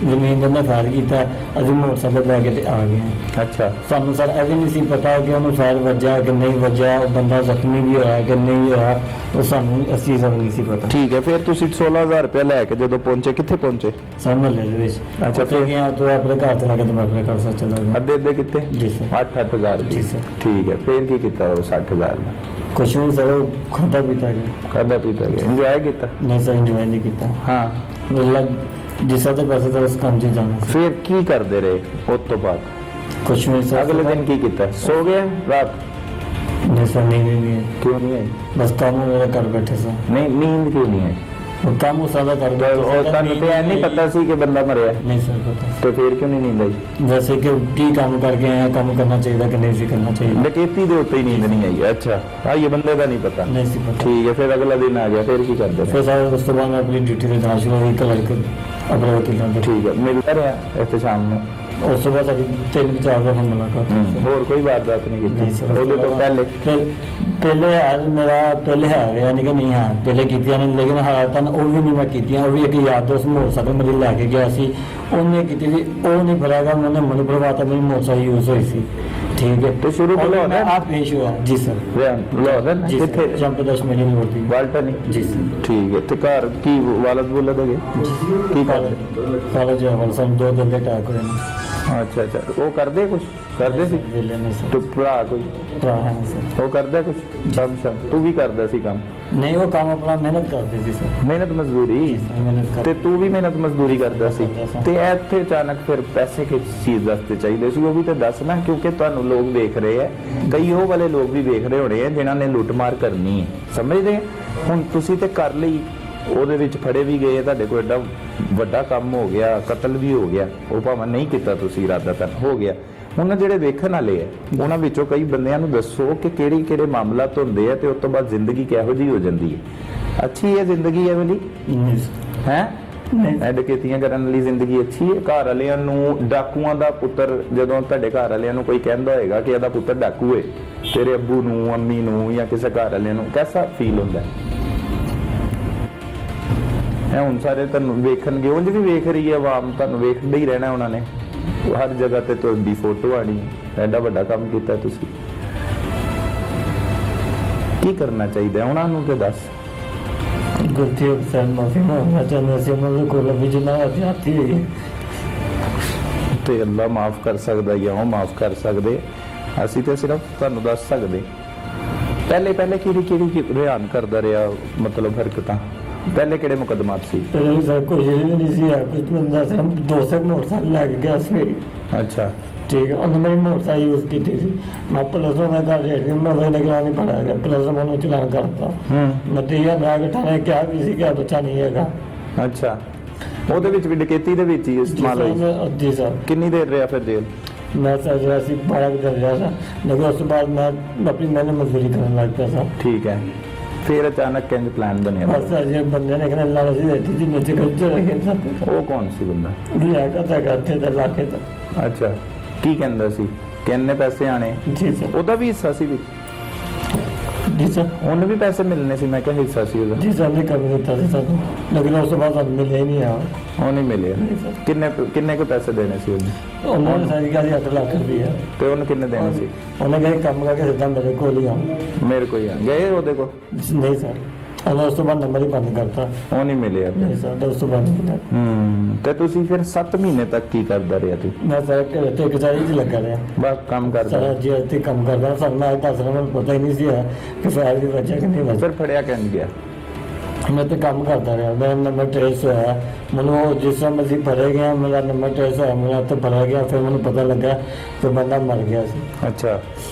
ਜ਼ਮੀਨ ਦੇ ਅੰਦਰ ਫਾਇਰ ਕੀਤਾ, ਅਸੀਂ ਮੋਟਰਸਾਈਕਲ ਲੈ ਕੇ ਤੇ ਆ ਗਏ। ਅੱਛਾ, ਸਾਨੂੰ ਸਰ ਇਹ ਵੀ ਨਹੀਂ ਸੀ ਪਤਾ ਕਿ ਉਹਨੂੰ ਫਾਇਰ ਵੱਜਾ ਕਿ ਨਹੀਂ ਵੱਜਾ, ਉਹ ਬੰਦਾ ਜ਼ਖਮੀ ਵੀ ਹੋਇਆ ਕਿ ਨਹੀਂ ਹੋਇਆ, ਉਹ ਸਾਨੂੰ ਇਸ ਚੀਜ਼ ਦਾ ਨਹੀਂ ਸੀ ਪਤਾ। ਠੀਕ ਹੈ, ਫਿਰ ਤੁਸੀਂ 16,000 ਰੁਪਏ ਲੈ ਕੇ ਜਦੋਂ ਪਹੁੰਚੇ, ਕਿੱਥੇ ਪਹੁੰਚੇ? ਸਰ ਮਹੱਲੇ ਦੇ ਵਿੱਚ। ਅੱਛਾ, ਫਿਰ ਗਿਆ ਤੋਂ ਆਪਣੇ ਘਰ ਤੇ ਲਾ ਕੇ ਮੈਂ ਆਪਣੇ ਘਰ ਚਲਾ ਗਿਆ। ਅੱਧੇ ਕਿੱਥੇ? ਜੀ ਸਰ। 8,000? ਜੀ ਸਰ। ਠੀਕ ਹੈ, ਫਿਰ ਕੀ ਕੀਤਾ ਉਹ 60,000 ਦਾ? ਕੁਛ ਨਹੀਂ ਸਰ, ਉਹ ਖਾਧਾ ਪੀਤਾ ਗਿਆ। ਖਾਧਾ ਪੀਤਾ ਗਿਆ, ਇੰਜੋਏ ਕੀਤਾ? ਨਹੀਂ ਸਰ, ਇੰਜੋਏ ਨਹੀਂ ਕੀਤਾ। ਹਾਂ, ਮਤਲਬ ਜਿਸ ਤਰ੍ਹਾਂ ਦੇ ਪੈਸੇ ਤਾਂ ਉਸ ਕੰਮ 'ਚ ਜਾਣਾ ਸੀ। ਫਿਰ ਕੀ ਕਰਦੇ ਰਹੇ ਉਸ ਤੋਂ ਬਾਅਦ? ਕੁਛ ਨਹੀਂ ਸਰ, ਅਗਲੇ ਦਿਨ ਕੀ ਕੀਤਾ? ਸੋ ਗਏ ਰਾਤ? ਨਹੀਂ ਸਰ, ਨਹੀਂ ਕਿਉਂ ਨਹੀਂ ਆਈ? ਬਸ ਕੰਮ ਵਗੈਰਾ ਕਰ ਬੈਠੇ ਸਰ। ਨਹੀਂ, ਨੀਂਦ ਕਿਉਂ ਨਹੀਂ ਆਈ? ਉਹ ਕੰਮ ਉਸ ਦਾ ਕਰ ਬੈਠੇ ਉਹ ਤੁਹਾਨੂੰ ਤੇ ਐ ਨਹੀਂ ਪਤਾ ਸੀ ਕਿ ਬੰਦਾ ਮਰਿਆ? ਨਹੀਂ ਸਰ ਪਤਾ। ਤੇ ਫਿਰ ਕਿਉਂ ਨਹੀਂ ਨੀਂਦ ਆਈ? ਵੈਸੇ ਕਿ ਕੀ ਕੰਮ ਕਰਕੇ ਆਇਆ, ਕੰਮ ਕਰਨਾ ਚਾਹੀਦਾ ਕਿ ਨਹੀਂ ਸੀ ਕਰਨਾ ਚਾਹੀਦਾ, ਡਕੈਤੀ ਦੇ ਉੱਤੇ ਹੀ ਨੀਂਦ ਨਹੀਂ ਆਈ। ਅੱਛਾ, ਇਹ ਬੰਦੇ ਦਾ ਨਹੀਂ ਪਤਾ। ਨਹੀਂ ਸੀ ਪਤਾ। ਠੀਕ ਹੈ, ਫਿਰ ਅਗਲਾ ਦਿਨ ਆ ਗਿਆ, ਫਿਰ ਕੀ ਕਰਦੇ ਰਹੇ? ਫਿਰ ਸਰ ਉਸ ਤੋਂ ਬਾਅਦ ਮੈਂ ਆਪਣੀ ਡਿਊਟੀ ਤੇ ਜਾਣਾ ਸ਼ੁਰੂ ਹੋਈ ਕਲਰਕ ਆਪਣੇ ਵਕੀਲਾਂ ਦੇ। ਠੀਕ ਹੈ, ਮਿਲਦਾ ਰਿਹਾ ਇੱਥੇ ਸ਼ਾਮ ਨੂੰ? ਉਸ ਤੋਂ ਬਾਅਦ ਸਾਡੀ 3-4 ਵਾਰ ਮੁਲਾਕਾਤ ਹੋਈ ਸਰ। ਹੋਰ ਕੋਈ ਵਾਰਦਾਤ ਨਹੀਂ ਨਹੀਂ ਕੀਤੀ ਸਰ, ਉਹਦੇ ਤੋਂ ਪਹਿਲੇ? ਪਹਿਲੇ ਹੈ ਮੇਰਾ, ਪਹਿਲੇ ਹੈ ਯਾਨੀ ਕਿ ਨਹੀਂ ਹੈ, ਪਹਿਲੇ ਕੀਤੀਆਂ ਨੇ, ਲੇਕਿਨ ਹਾਲਾਤਾਂ ਉਹ ਵੀ ਨਹੀਂ ਮੈਂ ਕੀਤੀਆਂ। ਉਹ ਵੀ ਇੱਕ ਯਾਰ ਦੋਸਤ ਮੋਟਰਸਾਈਕਲ ਮੇਰੀ ਲੈ ਕੇ ਗਿਆ ਸੀ, ਉਹਨੇ ਕੀਤੀ ਸੀ, ਉਹ ਨਹੀਂ ਫੜਿਆਗਾ, ਉਹਨੇ ਮੈਨੂੰ ਫੜਵਾਤਾ, ਮੇਰੀ ਮੋਟਰਸਾਈਕਲ ਯੂਜ਼ ਹੋਈ ਸੀ। ਠੀਕ ਹੈ, ਤੇ ਸ਼ੁਰੂ ਤੋਂ ਉਹਨੇ ਲਾਹੌਰ? ਆਪ ਪੇਸ਼ ਹੋਇਆ ਜੀ ਸਰ। ਲਾਹੌਰ ਜੀ ਕਿੱਥੇ? ਜੰਪਦਸ਼ ਮੇਰੀ ਲੋੜ ਦੀ ਵਾਲਟਾ ਨਹੀਂ? ਜੀ ਸਰ। ਠੀਕ ਹੈ, ਤੇ ਘਰ ਕੀ ਵਾਲਦ ਬੁਲਦ ਹੈਗੇ? ਕੀ ਕਰਦੇ? ਕਾਲਜ ਵਾਲ ਸਾਨੂੰ 2 ਦਿਨ ਦੇ ਅਟੈਕ ਹੋਏ ਨੇ। ਅੱਛਾ, ਉਹ ਕਰਦੇ ਕੁਝ? ਕਰਦੇ ਸੀ? ਵੇਲੇ ਨੇ ਸਰ। ਤੇ ਭਰਾ ਕੋਈ ਭਰਾ ਹੈ ਸਰ। ਉਹ ਕਰਦਾ ਕੁਝ? ਕੰਮ ਤੂੰ ਵੀ ਕਰਦਾ ਸੀ ਕੰਮ? ਨਹੀਂ, ਉਹ ਕੰਮ ਆਪਣਾ ਮਿਹਨਤ ਕਰਦੇ ਸੀ ਸਰ। ਮਿਹਨਤ ਮਜ਼ਦੂਰੀ? ਮਿਹਨਤ ਤੇ ਕਰਦੇ ਤੂੰ ਵੀ ਮਿਹਨਤ ਮਜ਼ਦੂਰੀ ਕਰਦਾ ਸੀ? ਤੇ ਇੱਥੇ ਅਚਾਨਕ ਫਿਰ ਪੈਸੇ ਕਿਸ ਚੀਜ਼ ਵਾਸਤੇ ਚਾਹੀਦੇ ਸੀ? ਉਹ ਵੀ ਤਾਂ ਦੱਸ ਨਾ, ਕਿਉਂਕਿ ਤੁਹਾਨੂੰ ਲੋਕ ਵੇਖ ਰਹੇ ਆ, ਕਈ ਉਹ ਵਾਲੇ ਲੋਕ ਵੀ ਵੇਖ ਰਹੇ ਹੋਣੇ ਆ ਜਿਨ੍ਹਾਂ ਨੇ ਲੁੱਟਮਾਰ ਕਰਨੀ ਹੈ, ਸਮਝਦੇ? ਹੁਣ ਤੁਸੀਂ ਤੇ ਕਰ ਲਈ, ਉਹਦੇ ਵਿੱਚ ਫੜੇ ਵੀ ਗਏ, ਤੁਹਾਡੇ ਕੋਲ ਐਡਾ ਵੱਡਾ ਕੰਮ ਹੋ ਗਿਆ, ਕਤਲ ਵੀ ਹੋ ਗਿਆ, ਉਹ ਭਾਵੇਂ ਨਹੀਂ ਕੀਤਾ ਤੁਸੀਂ, ਇਰਾਦਤਨ ਹੋ ਗਿਆ। ਹੁਣ ਜਿਹੜੇ ਵੇਖਣ ਵਾਲੇ ਆ, ਉਹਨਾਂ ਵਿੱਚੋਂ ਕਈ ਬੰਦਿਆਂ ਨੂੰ ਦੱਸੋ ਕਿ ਕਿਹੜੇ ਮਾਮਲਾਤ ਹੁੰਦੇ ਆ ਤੇ ਉਸ ਤੋਂ ਬਾਅਦ ਜ਼ਿੰਦਗੀ ਕਿਹੋ ਜਿਹੀ ਹੋ ਜਾਂਦੀ ਹੈ? ਅੱਛੀ ਹੈ ਜ਼ਿੰਦਗੀ ਇਹ ਵਾਲੀ? ਨਹੀਂ ਸਰ। ਹੈ ਡਕੈਤੀਆਂ ਕਰਨ ਵਾਲੀ ਜ਼ਿੰਦਗੀ ਅੱਛੀ ਹੈ? ਘਰ ਵਾਲਿਆਂ ਨੂੰ, ਡਾਕੂਆਂ ਦਾ ਪੁੱਤਰ, ਜਦੋਂ ਤੁਹਾਡੇ ਘਰ ਵਾਲਿਆਂ ਨੂੰ ਕੋਈ ਕਹਿੰਦਾ ਹੋਏਗਾ ਕਿ ਇਹਦਾ ਪੁੱਤਰ ਡਾਕੂ ਹੈ, ਤੇਰੇ ਅੱਬੂ ਨੂੰ, ਅੰਮੀ ਨੂੰ ਜਾਂ ਕਿਸੇ ਘਰ ਵਾਲਿਆਂ ਨੂੰ ਕਿਹਦਾ ਫੀਲ ਹੁੰਦਾ? ਇਹ ਹੁਣ ਸਾਰੇ ਤੁਹਾਨੂੰ ਵੇਖਣਗੇ, ਉਂਝ ਵੀ ਵੇਖ ਰਹੀ ਹੈ ਆਵਾਮ, ਤੁਹਾਨੂੰ ਵੇਖਦੇ ਹੀ ਰਹਿਣਾ ਉਹਨਾਂ ਨੇ, ਹਰ ਜਗ੍ਹਾ ਤੇ ਤੁਹਾਡੀ ਫੋਟੋ ਆਣੀ। ਐਡਾ ਵੱਡਾ ਕੰਮ ਕੀਤਾ ਤੁਸੀਂ, ਕੀ ਕਰਨਾ ਚਾਹੀਦਾ ਉਹਨਾਂ ਨੂੰ ਤੇ ਦੱਸ। ਗਲਤੀ ਹੋ ਸਰ, ਮਾਫੀ ਮੰਗਣਾ ਚਾਹੁੰਦਾ ਸੀ, ਉਹਨਾਂ ਦੇ ਕੋਲ ਵੀ ਜਿੰਨਾ ਹਥਿਆਤੀ ਹੋਈ ਤੇ ਅੱਲਾ ਮਾਫ ਕਰ ਸਕਦਾ ਜਾਂ ਉਹ ਮਾਫ ਕਰ ਸਕਦੇ, ਅਸੀਂ ਤੇ ਸਿਰਫ ਤੁਹਾਨੂੰ ਦੱਸ ਸਕਦੇ। ਪਹਿਲੇ ਕਿਹੜੀ ਰਿਆਨ ਕਰਦਾ ਰਿਹਾ, ਮਤਲਬ ਹਰਕਤਾਂ ਪਹਿਲੇ ਕਿਹੜੇ ਮੁਕੱਦਮਾਤ ਸੀ? ਪਹਿਲੇ ਸਰ ਕੋਈ ਨਹੀਂ ਸੀ, ਕੁਝ ਬੰਦਾ ਸੀ, ਦੋਸਤ ਮੋਟਰਸਾਈਕਲ ਲੈ ਕੇ ਗਿਆ ਸੀ। ਅੱਛਾ, ਠੀਕ ਹੈ, ਉਹਨੇ ਮੇਰੀ ਮੋਟਰਸਾਈਕਲ ਯੂਜ਼ ਕੀਤੀ ਸੀ। ਮੈਂ ਪਲਸ ਦਾ ਘਰ ਰੇਟ ਮੈਂ ਉਹਦੇ ਨਿਗਰਾਨੀ ਪੜਾ ਗਿਆ, ਪਲਸ ਮੈਨੂੰ ਚਲਾਨ ਕਰਤਾ। ਨਤੀਜਾ ਮੈਂ ਘਟਾਣੇ ਕਿਹਾ ਵੀ ਸੀ ਕਿ ਬੱਚਾ ਨਹੀਂ ਹੈਗਾ। ਅੱਛਾ, ਉਹਦੇ ਵਿੱਚ ਵੀ ਡਕੈਤੀ ਦੇ ਵਿੱਚ ਹੀ ਇਸਤੇਮਾਲ ਹੋਈ? ਜੀ ਸਰ। ਕਿੰਨੀ ਦੇਰ ਰਿਹਾ ਫਿਰ ਜੇਲ੍ਹ? ਮੈਂ ਸਰ ਜਿਹੜਾ ਸੀ 12 ਦਿਨ ਰਿਹਾ ਸੀ, ਲੇਕਿਨ ਉਸ ਤੋਂ ਬਾਅਦ ਮੈਂ ਆਪਣੀ ਮਿਹਨਤ ਮਜ਼ਦੂਰੀ ਕਰਨ ਲੱਗ ਪਿਆ ਸੀ। ਠੀਕ ਹੈ, ਫਿਰ ਅਚਾਨਕ ਕਿੰਜ ਪਲਾਨ ਬਣਿਆ? ਬਸ ਜੇ ਬੰਦੇ ਨੇ ਕਹਿੰਦਾ ਲਾਲ ਸੀ ਦਿੱਤੀ ਜੀ ਨੀਚੇ ਕਰ ਰਹੇ ਸਨ। ਉਹ ਕੌਣ ਸੀ ਬੰਦਾ? ਵੀ ਹੈਗਾ ਤਾਂ ਕਰਤੇ ਦਾ ਲਾਕੇ ਦਾ। ਅੱਛਾ, ਕੀ ਕਹਿੰਦਾ ਸੀ? ਕਿੰਨੇ ਪੈਸੇ ਆਣੇ? ਜੀ ਸਰ। ਉਹਦਾ ਵੀ ਹਿੱਸਾ ਸੀ ਵਿੱਚ? ਜੀ ਸਰ। ਉਹਨੂੰ ਵੀ ਪੈਸੇ ਮਿਲਨੇ ਸੀ? ਮੈਂ ਕਿਹਾ ਹਿੱਸਾ ਸੀ ਉਹਦਾ। ਜੀ ਸਰ ਨੇ ਕਰ ਦਿੱਤਾ ਸੀ ਸਾਨੂੰ, ਲੇਕਿਨ ਉਸ ਤੋਂ ਬਾਅਦ ਸਾਨੂੰ ਮਿਲਿਆ ਹੀ ਨਹੀਂ ਆ। ਉਹ ਨਹੀਂ ਮਿਲਿਆ? ਕਿੰਨੇ ਕੁ ਪੈਸੇ ਦੇਣੇ ਸੀ ਉਹਨੇ? ਉਹਨਾਂ ਨੇ ਸਾਰੀ ਗੱਲ 8 ਲੱਖ ਰੁਪਇਆ। ਤੇ ਉਹਨੂੰ ਕਿੰਨੇ ਦੇਣੇ ਸੀ? ਉਹਨੇ ਕਿਹਾ ਕੰਮ ਕਰਕੇ ਸਿੱਧਾ ਮੇਰੇ ਕੋਲ ਹੀ ਆ। ਮੇਰੇ ਕੋਲ ਹੀ ਆ ਗਏ ਉਹਦੇ ਕੋਲ? ਨਹੀਂ ਸਰ, ਉਹਨੇ ਉਸ ਤੋਂ ਬਾਅਦ ਨੰਬਰ ਹੀ ਬੰਦ ਕਰਤਾ। ਉਹ ਨਹੀਂ ਮਿਲਿਆ? ਨਹੀਂ ਸਰ, ਉਸ ਤੋਂ ਬਾਅਦ ਨਹੀਂ ਮਿਲਿਆ। ਤੇ ਤੁਸੀਂ ਫਿਰ 7 ਮਹੀਨੇ ਤੱਕ ਕੀ ਕਰਦਾ ਰਿਹਾ ਤੂੰ? ਮੈਂ ਸਰ ਘਰੇ ਤੇ ਕਚਹਿਰੀ 'ਚ ਲੱਗਾ ਰਿਹਾ, ਬਸ ਕੰਮ ਕਰਦਾ? ਸਰ ਜੀ ਇੱਥੇ ਕੰਮ ਕਰਦਾ। ਸਾਨੂੰ ਮੈਂ ਦੱਸ ਰਿਹਾ, ਮੈਨੂੰ ਪਤਾ ਹੀ ਨਹੀਂ ਸੀ ਕਿ ਫਾਇਰ ਦੀ ਵਜ੍ਹਾ ਕਿ ਨਹੀਂ ਵਜ੍ਹਾ। ਫਿਰ ਫੜਿਆ ਕਿੰਜ ਗਿਆ? ਮੈਂ ਤੇ ਕੰਮ ਕਰਦਾ ਰਿਹਾ, ਮੇਰਾ ਨੰਬਰ ਟ੍ਰੇਸ ਹੋਇਆ। ਮੈਨੂੰ ਉਹ ਜਿਸ ਸਮੇਂ ਅਸੀਂ ਫੜੇ ਗਏ, ਮੇਰਾ ਨੰਬਰ ਟ੍ਰੇਸ ਹੋਇਆ, ਮੇਰਾ ਉੱਥੇ ਫੜਿਆ ਗਿਆ। ਫਿਰ ਮੈਨੂੰ ਪਤਾ ਲੱਗਾ ਕਿ ਬੰਦਾ ਮਰ ਗਿਆ ਸੀ। ਅੱਛਾ,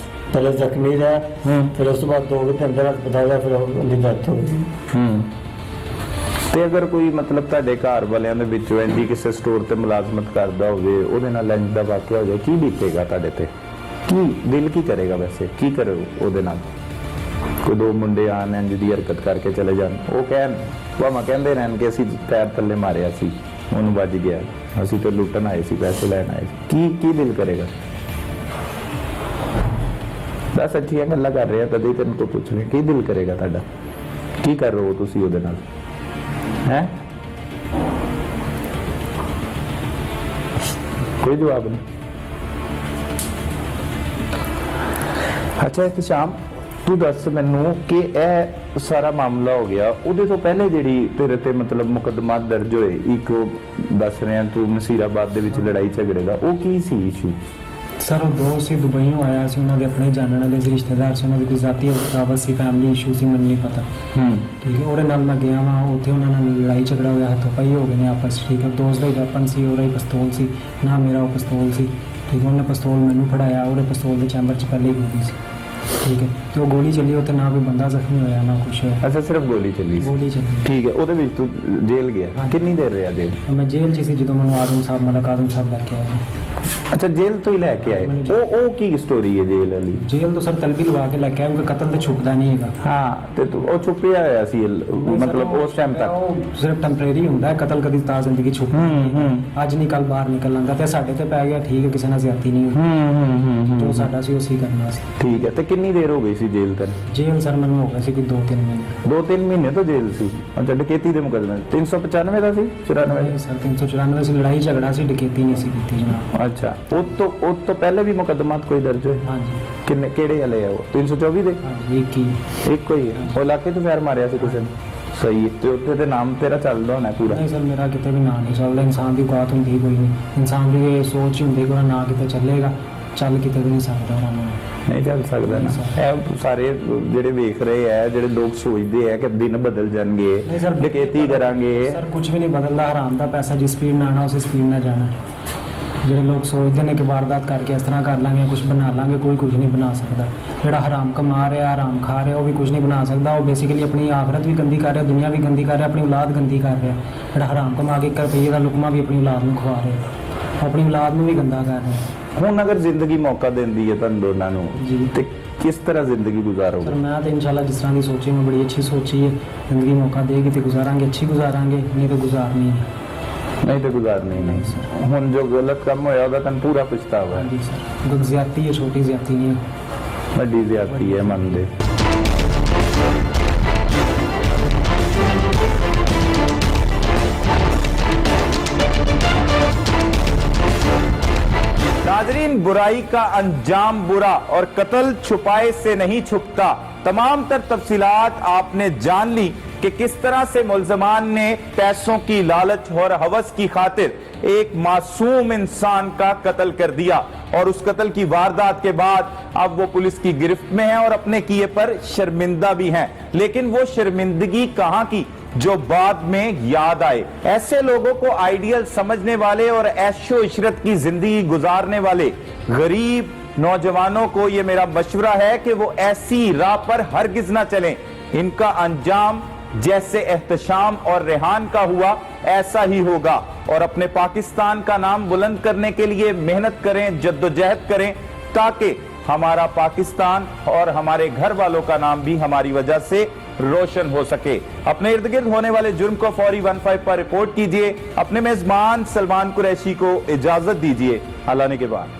ਪਹਿਲੇ ਜ਼ਖਮੀ ਰਿਹਾ, ਫਿਰ ਉਸ ਤੋਂ ਬਾਅਦ 2 ਘੰਟੇ ਅੰਦਰ ਹਸਪਤਾਲ ਦਾ, ਫਿਰ ਉਹਦੀ ਡੈਥ ਹੋ ਗਈ। ਤੇ ਅਗਰ ਕੋਈ ਮਤਲਬ ਤੁਹਾਡੇ ਘਰ ਵਾਲਿਆਂ ਦੇ ਵਿੱਚੋਂ ਇੰਦੀ ਕਿਸੇ ਸਟੋਰ ਤੇ ਮੁਲਾਜ਼ਮਤ ਕਰਦਾ ਹੋਵੇ, ਉਹਦੇ ਨਾਲ ਇੰਜ ਦਾ ਵਾਕਿਆ ਹੋ ਜਾਏ, ਕੀ ਬੀਤੇਗਾ ਤੁਹਾਡੇ ਤੇ? ਕੀ ਦਿਲ ਕੀ ਕਰੇਗਾ? ਵੈਸੇ ਕੀ ਕਰੋ ਉਹਦੇ ਨਾਲ? ਕੋਈ 2 ਮੁੰਡੇ ਆਣ ਇੰਜ ਦੀ ਹਰਕਤ ਕਰਕੇ ਚਲੇ ਜਾਣ, ਉਹ ਕਹਿਣ ਭਾਵੇਂ ਕਹਿੰਦੇ ਰਹਿਣ ਕਿ ਅਸੀਂ ਪੈਰ ਥੱਲੇ ਮਾਰਿਆ ਸੀ, ਉਹਨੂੰ ਵੱਜ ਗਿਆ, ਅਸੀਂ ਤੇ ਲੁੱਟਣ ਆਏ ਸੀ, ਪੈਸੇ ਲੈਣ ਆਏ ਸੀ, ਕੀ ਦਿਲ ਕਰੇਗਾ? ਬਸ ਅੱਛੀਆਂ ਗੱਲਾਂ ਕਰ ਰਹੇ ਆ, ਕਦੇ ਤੈਨੂੰ ਤੋਂ ਪੁੱਛ ਰਹੇ ਕੀ ਦਿਲ ਕਰੇਗਾ ਤੁਹਾਡਾ? ਕੀ ਕਰ ਰਹੇ ਹੋ ਤੁਸੀਂ ਉਹਦੇ ਨਾਲ? ਹੈ ਕੋਈ ਜਵਾਬ ਨਹੀਂ। ਅੱਛਾ, ਇੱਕ ਸ਼ਾਮ ਤੂੰ ਦੱਸ ਮੈਨੂੰ ਕਿ ਇਹ ਸਾਰਾ ਮਾਮਲਾ ਹੋ ਗਿਆ, ਉਹਦੇ ਤੋਂ ਪਹਿਲੇ ਜਿਹੜੀ ਤੇਰੇ ਤੇ ਮਤਲਬ ਮੁਕੱਦਮਾ ਦਰਜ ਹੋਏ, ਇੱਕ ਦੱਸ ਰਿਹਾ ਤੂੰ ਨਸੀਰਾਬਾਦ ਦੇ ਵਿੱਚ ਲੜਾਈ ਝਗੜੇ ਦਾ, ਉਹ ਕੀ ਸੀ ਇਸ਼ੂ? ਸਰ ਉਹ ਦੋ ਸੀ ਦੁਬਈੋਂ ਆਇਆ ਸੀ, ਉਹਨਾਂ ਦੇ ਆਪਣੇ ਜਾਣਨ ਵਾਲੇ ਸੀ, ਰਿਸ਼ਤੇਦਾਰ ਸੀ, ਉਹਨਾਂ ਦੀ ਕੋਈ ਜ਼ਾਤੀ ਰਾਵਤ ਸੀ, ਫੈਮਿਲੀ ਇਸ਼ੂ ਸੀ, ਮੈਨੂੰ ਨਹੀਂ ਪਤਾ। ਠੀਕ ਹੈ, ਉਹਦੇ ਨਾਲ ਮੈਂ ਗਿਆ ਵਾਂ, ਉੱਥੇ ਉਹਨਾਂ ਨਾਲ ਲੜਾਈ ਝਗੜਾ ਹੋਇਆ, ਹੱਥੋਂ-ਪਾਈ ਹੋ ਗਏ ਨੇ ਆਪਸ 'ਚ। ਠੀਕ ਹੈ, ਦੋਸਤ ਦਾ ਹੀ ਵੈਪਨ ਸੀ, ਉਹਦਾ ਹੀ ਪਿਸਤੌਲ ਸੀ, ਨਾ ਮੇਰਾ ਉਹ ਪਿਸਤੌਲ ਸੀ। ਠੀਕ ਹੈ, ਉਹਨੇ ਪਿਸਤੌਲ ਮੈਨੂੰ ਫੜਾਇਆ, ਉਹਦੇ ਪਿਸਤੌਲ ਦੇ ਚੈਂਬਰ 'ਚ ਪਹਿਲੇ ਹੀ ਗੋਲੀ ਸੀ। ਠੀਕ ਹੈ, ਤੇ ਉਹ ਗੋਲੀ ਚੱਲੀ, ਉੱਥੇ ਨਾ ਕੋਈ ਬੰਦਾ ਜ਼ਖਮੀ ਹੋਇਆ ਨਾ ਕੁਛ ਹੋਇਆ। ਅੱਛਾ, ਸਿਰਫ ਗੋਲੀ ਚੱਲੀ ਸੀ। ਗੋਲੀ ਚੱਲੀ। ਠੀਕ ਹੈ, ਉਹਦੇ ਵਿੱਚ ਤੂੰ ਜੇਲ੍ਹ ਗਿਆ, ਹਾਂਜੀ। ਕਿੰਨੀ ਦੇਰ ਰਿਹਾ ਜੇਲ੍ਹ? ਮੈਂ ਜੇਲ੍ਹ 'ਚ ਸੀ ਜਦੋਂ ਮੈਨੂੰ ਆਦਮ ਸਾਹਿਬ ਮਲਕ ਆਦਮ ਸਾਹਿਬ ਲੈ ਕੇ ਆਏ ਨੇ। ਅੱਛਾ, ਜੇਲ੍ਹ ਤੋਂ ਹੀ ਲੈ ਕੇ ਆਏ। ਉਹ ਕੀ ਸਟੋਰੀ ਹੈ ਜੇਲ੍ਹ ਵਾਲੀ? ਜੇਲ੍ਹ ਤੋਂ ਸਰ ਤਲਬੀ ਲਵਾ ਕੇ ਲੈ ਕੇ ਆਏ, ਕਿਉਂਕਿ ਕਤਲ ਤੇ ਛੁਪਦਾ ਨਹੀਂ ਹੈਗਾ। ਹਾਂ, ਤੇ ਉਹ ਛੁਪਿਆ ਹੋਇਆ ਸੀ ਮਤਲਬ ਉਸ ਟਾਈਮ ਤੱਕ? ਉਹ ਸਿਰਫ ਟੈਂਪਰੇਰੀ ਹੁੰਦਾ ਹੈ, ਕਤਲ ਕਦੀ ਤਾਂ ਜ਼ਿੰਦਗੀ ਛੁਪਦੀ ਨਹੀਂ। ਅੱਜ ਨਹੀਂ ਕੱਲ ਬਾਹਰ ਨਿਕਲ ਆਉਂਦਾ, ਤੇ ਸਾਡੇ ਤੇ ਪੈ ਗਿਆ। ਠੀਕ ਹੈ, ਕਿਸੇ ਨਾਲ ਜ਼ਿਆਦਤੀ ਨਹੀਂ ਹੋਈ, ਜੋ ਸਾਡਾ ਸੀ ਉਸੇ ਕਰਨਾ ਸੀ। ਠੀਕ ਹੈ, ਤੇ ਕਿੰਨੀ ਦੇਰ ਹੋ ਗਈ ਸੀ ਜੇਲ੍ਹ ਤੱਕ? ਜੇਲ੍ਹ ਸਰ ਮੈਨੂੰ ਹੋ ਗਿਆ ਸੀ ਕੋਈ 2-3 ਮਹੀਨੇ। 2-3 ਮਹੀਨੇ ਤੋਂ ਜੇਲ੍ਹ ਸੀ। ਅੱਛਾ, ਡਕੈਤੀ ਦੇ ਮੁਕੱਦਮੇ 395 ਦਾ ਸੀ? 94? ਨਹੀਂ ਸਰ, 394 ਸੀ, ਲੜਾਈ ਝਗੜਾ ਸੀ, ਡਕੈਤੀ ਨਹੀਂ ਸੀ ਕੀਤੀ ਜਨਾਬ। ਅੱਛਾ, ਉਹ ਤੋਂ ਪਹਿਲੇ ਵੀ ਮੁਕੱਦਮਾਤ ਕੋਈ ਦਰਜ ਹੋਏ? ਹਾਂਜੀ ਕਿੰਨੇ, ਕਿਹੜੇ ਵਾਲੇ ਆ ਉਹ? 324 ਦੇ? ਹਾਂਜੀ, ਇੱਕ ਹੀ। ਇੱਕੋ ਹੀ ਹੈ। ਉਹ ਇਲਾਕੇ ਤੋਂ ਫੈਰ ਮਾਰਿਆ ਸੀ ਕਿਸੇ ਨੇ? ਸਹੀ ਹੈ, ਤੇ ਉੱਥੇ ਤੇ ਨਾਮ ਤੇਰਾ ਚੱਲਦਾ ਹੋਣਾ ਪੂਰਾ? ਨਹੀਂ ਸਰ, ਮੇਰਾ ਕਿਤੇ ਵੀ ਨਾਂ ਨਹੀਂ ਚੱਲਦਾ। ਇਨਸਾਨ ਦੀ ਔਕਾਤ ਹੁੰਦੀ ਕੋਈ ਨਹੀਂ, ਇਨਸਾਨ ਦੀ ਇਹ ਸੋਚ ਹੀ ਹੁੰਦੀ ਕਿ ਉਹਦਾ ਨਾਂ ਕਿਤੇ ਚੱਲੇਗਾ, ਚੱਲ ਕਿਤੇ ਵੀ ਨਹੀਂ ਸਕਦਾ ਉਹਨਾਂ ਨੂੰ। ਨਹੀਂ ਚੱਲ ਸਕਦਾ ਨਾ। ਇਹ ਸਾਰੇ ਜਿਹੜੇ ਵੇਖ ਰਹੇ ਆ, ਜਿਹੜੇ ਲੋਕ ਸੋਚਦੇ ਆ ਕਿ ਦਿਨ ਬਦਲ ਜਾਣਗੇ, ਨਹੀਂ ਸਰ, ਡਕੈਤੀ ਕਰਾਂਗੇ। ਸਰ ਕੁਝ ਵੀ ਨਹੀਂ ਬਦਲਦਾ, ਹਰਾਮ ਦਾ ਪੈਸਾ ਜਿਸ ਸਪੀਡ ਨਾਲ ਆਣਾ ਉਸੇ ਸਪੀਡ ਨਾਲ ਜਾਣਾ। ਜਿਹੜੇ ਲੋਕ ਸੋਚਦੇ ਨੇ ਕਿ ਵਾਰਦਾਤ ਕਰਕੇ ਇਸ ਤਰ੍ਹਾਂ ਕਰ ਲਾਂਗੇ, ਕੁਝ ਬਣਾ ਲਾਂਗੇ, ਕੋਈ ਕੁਝ ਨਹੀਂ ਬਣਾ ਸਕਦਾ। ਜਿਹੜਾ ਹਰਾਮ ਕਮਾ ਰਿਹਾ, ਹਰਾਮ ਖਾ ਰਿਹਾ, ਉਹ ਵੀ ਕੁਝ ਨਹੀਂ ਬਣਾ ਸਕਦਾ। ਉਹ ਬੇਸਿਕਲੀ ਆਪਣੀ ਆਖਰਤ ਵੀ ਗੰਦੀ ਕਰ ਰਿਹਾ, ਦੁਨੀਆ ਵੀ ਗੰਦੀ ਕਰ ਰਿਹਾ, ਆਪਣੀ ਔਲਾਦ ਗੰਦੀ ਕਰ ਰਿਹਾ। ਜਿਹੜਾ ਹਰਾਮ ਕਮਾ ਕੇ 1 ਰੁਪਈਏ ਦਾ ਲੁਕਮਾ ਵੀ ਆਪਣੀ ਔਲਾਦ ਨੂੰ ਖਵਾ ਰਿਹਾ, ਆਪਣੀ ਔਲਾਦ ਨੂੰ ਵੀ ਗੰਦਾ ਕਰ ਰਿਹਾ। ਹੁਣ ਅਗਰ ਜ਼ਿੰਦਗੀ ਮੌਕਾ ਦਿੰਦੀ ਹੈ ਤੁਹਾਨੂੰ ਦੋਨਾਂ ਨੂੰ, ਜੀ। ਤੇ ਕਿਸ ਤਰ੍ਹਾਂ ਜ਼ਿੰਦਗੀ ਸਰ ਗੁਜ਼ਾਰੋਗੇ? ਮੈਂ ਤਾਂ ਇਨਸ਼ਾਅੱਲਾ ਜਿਸ ਤਰ੍ਹਾਂ ਦੀ ਸੋਚੀ, ਮੈਂ ਬੜੀ ਅੱਛੀ ਸੋਚੀ ਹੈ। ਜ਼ਿੰਦਗੀ ਮੌਕਾ ਦੇਗੀ ਤੇ ਗੁਜ਼ਾਰਾਂਗੇ, ਅੱਛੀ ਗੁਜ਼ਾਰਾਂਗੇ, ਨਹੀਂ ਤਾਂ ਗੁਜ਼ਾਰਨੀ ਹੈ। ਨਹੀਂ ਤੇ ਗੁਜ਼ਾਰਨੀ ਨਹੀਂ। ਹੁਣ ਜੋ ਗਲਤ ਕੰਮ ਹੋਇਆ ਉਹਦਾ ਤੁਹਾਨੂੰ ਪੂਰਾ ਪਛਤਾਵਾ ਹੈ? ਹਾਂਜੀ ਸਰ, ਕੋਈ ਜ਼ਿਆਦਤੀ ਹੈ, ਛੋਟੀ ਜ਼ਿਆਦਤੀ ਨਹੀਂ ਹੈ। ਵੱਡੀ ਜ਼ਿਆਦਤੀ ਹੈ, ਮੰਨਦੇ। नाज़रीन, बुराई का अंजाम बुरा और कत्ल छुपाए से नहीं छुपता। तमाम तर तफसीलात आपने जान ली कि किस तरह से मुल्ज़मान ने पैसों की लालच और हवस की खातिर एक मासूम इंसान का कत्ल कर दिया, और उस कत्ल की वारदात के बाद अब वो पुलिस की गिरफ्त में है और अपने किए पर शर्मिंदा भी हैं। लेकिन वो शर्मिंदगी कहां की जो बाद में याद आए। ऐसे लोगों को आइडियल समझने वाले और ऐशो इशरत की जिंदगी गुजारने वाले गरीब नौजवानों को ये मेरा मशवरा है कि वो ऐसी राह पर हरगिज ना चलें। इनका अंजाम जैसे एहतशाम और रेहान का हुआ ऐसा ही होगा। और अपने पाकिस्तान का नाम बुलंद करने के लिए मेहनत करें, जद्दोजहद करें, ताकि हमारा पाकिस्तान और हमारे घर वालों का नाम भी हमारी वजह से रोशन हो सके। अपने इर्द गिर्द होने वाले जुर्म को फौरी 15 पर रिपोर्ट कीजिए। अपने मेजबान सलमान कुरैशी को इजाजत दीजिए। अल्लाह ने के बाद।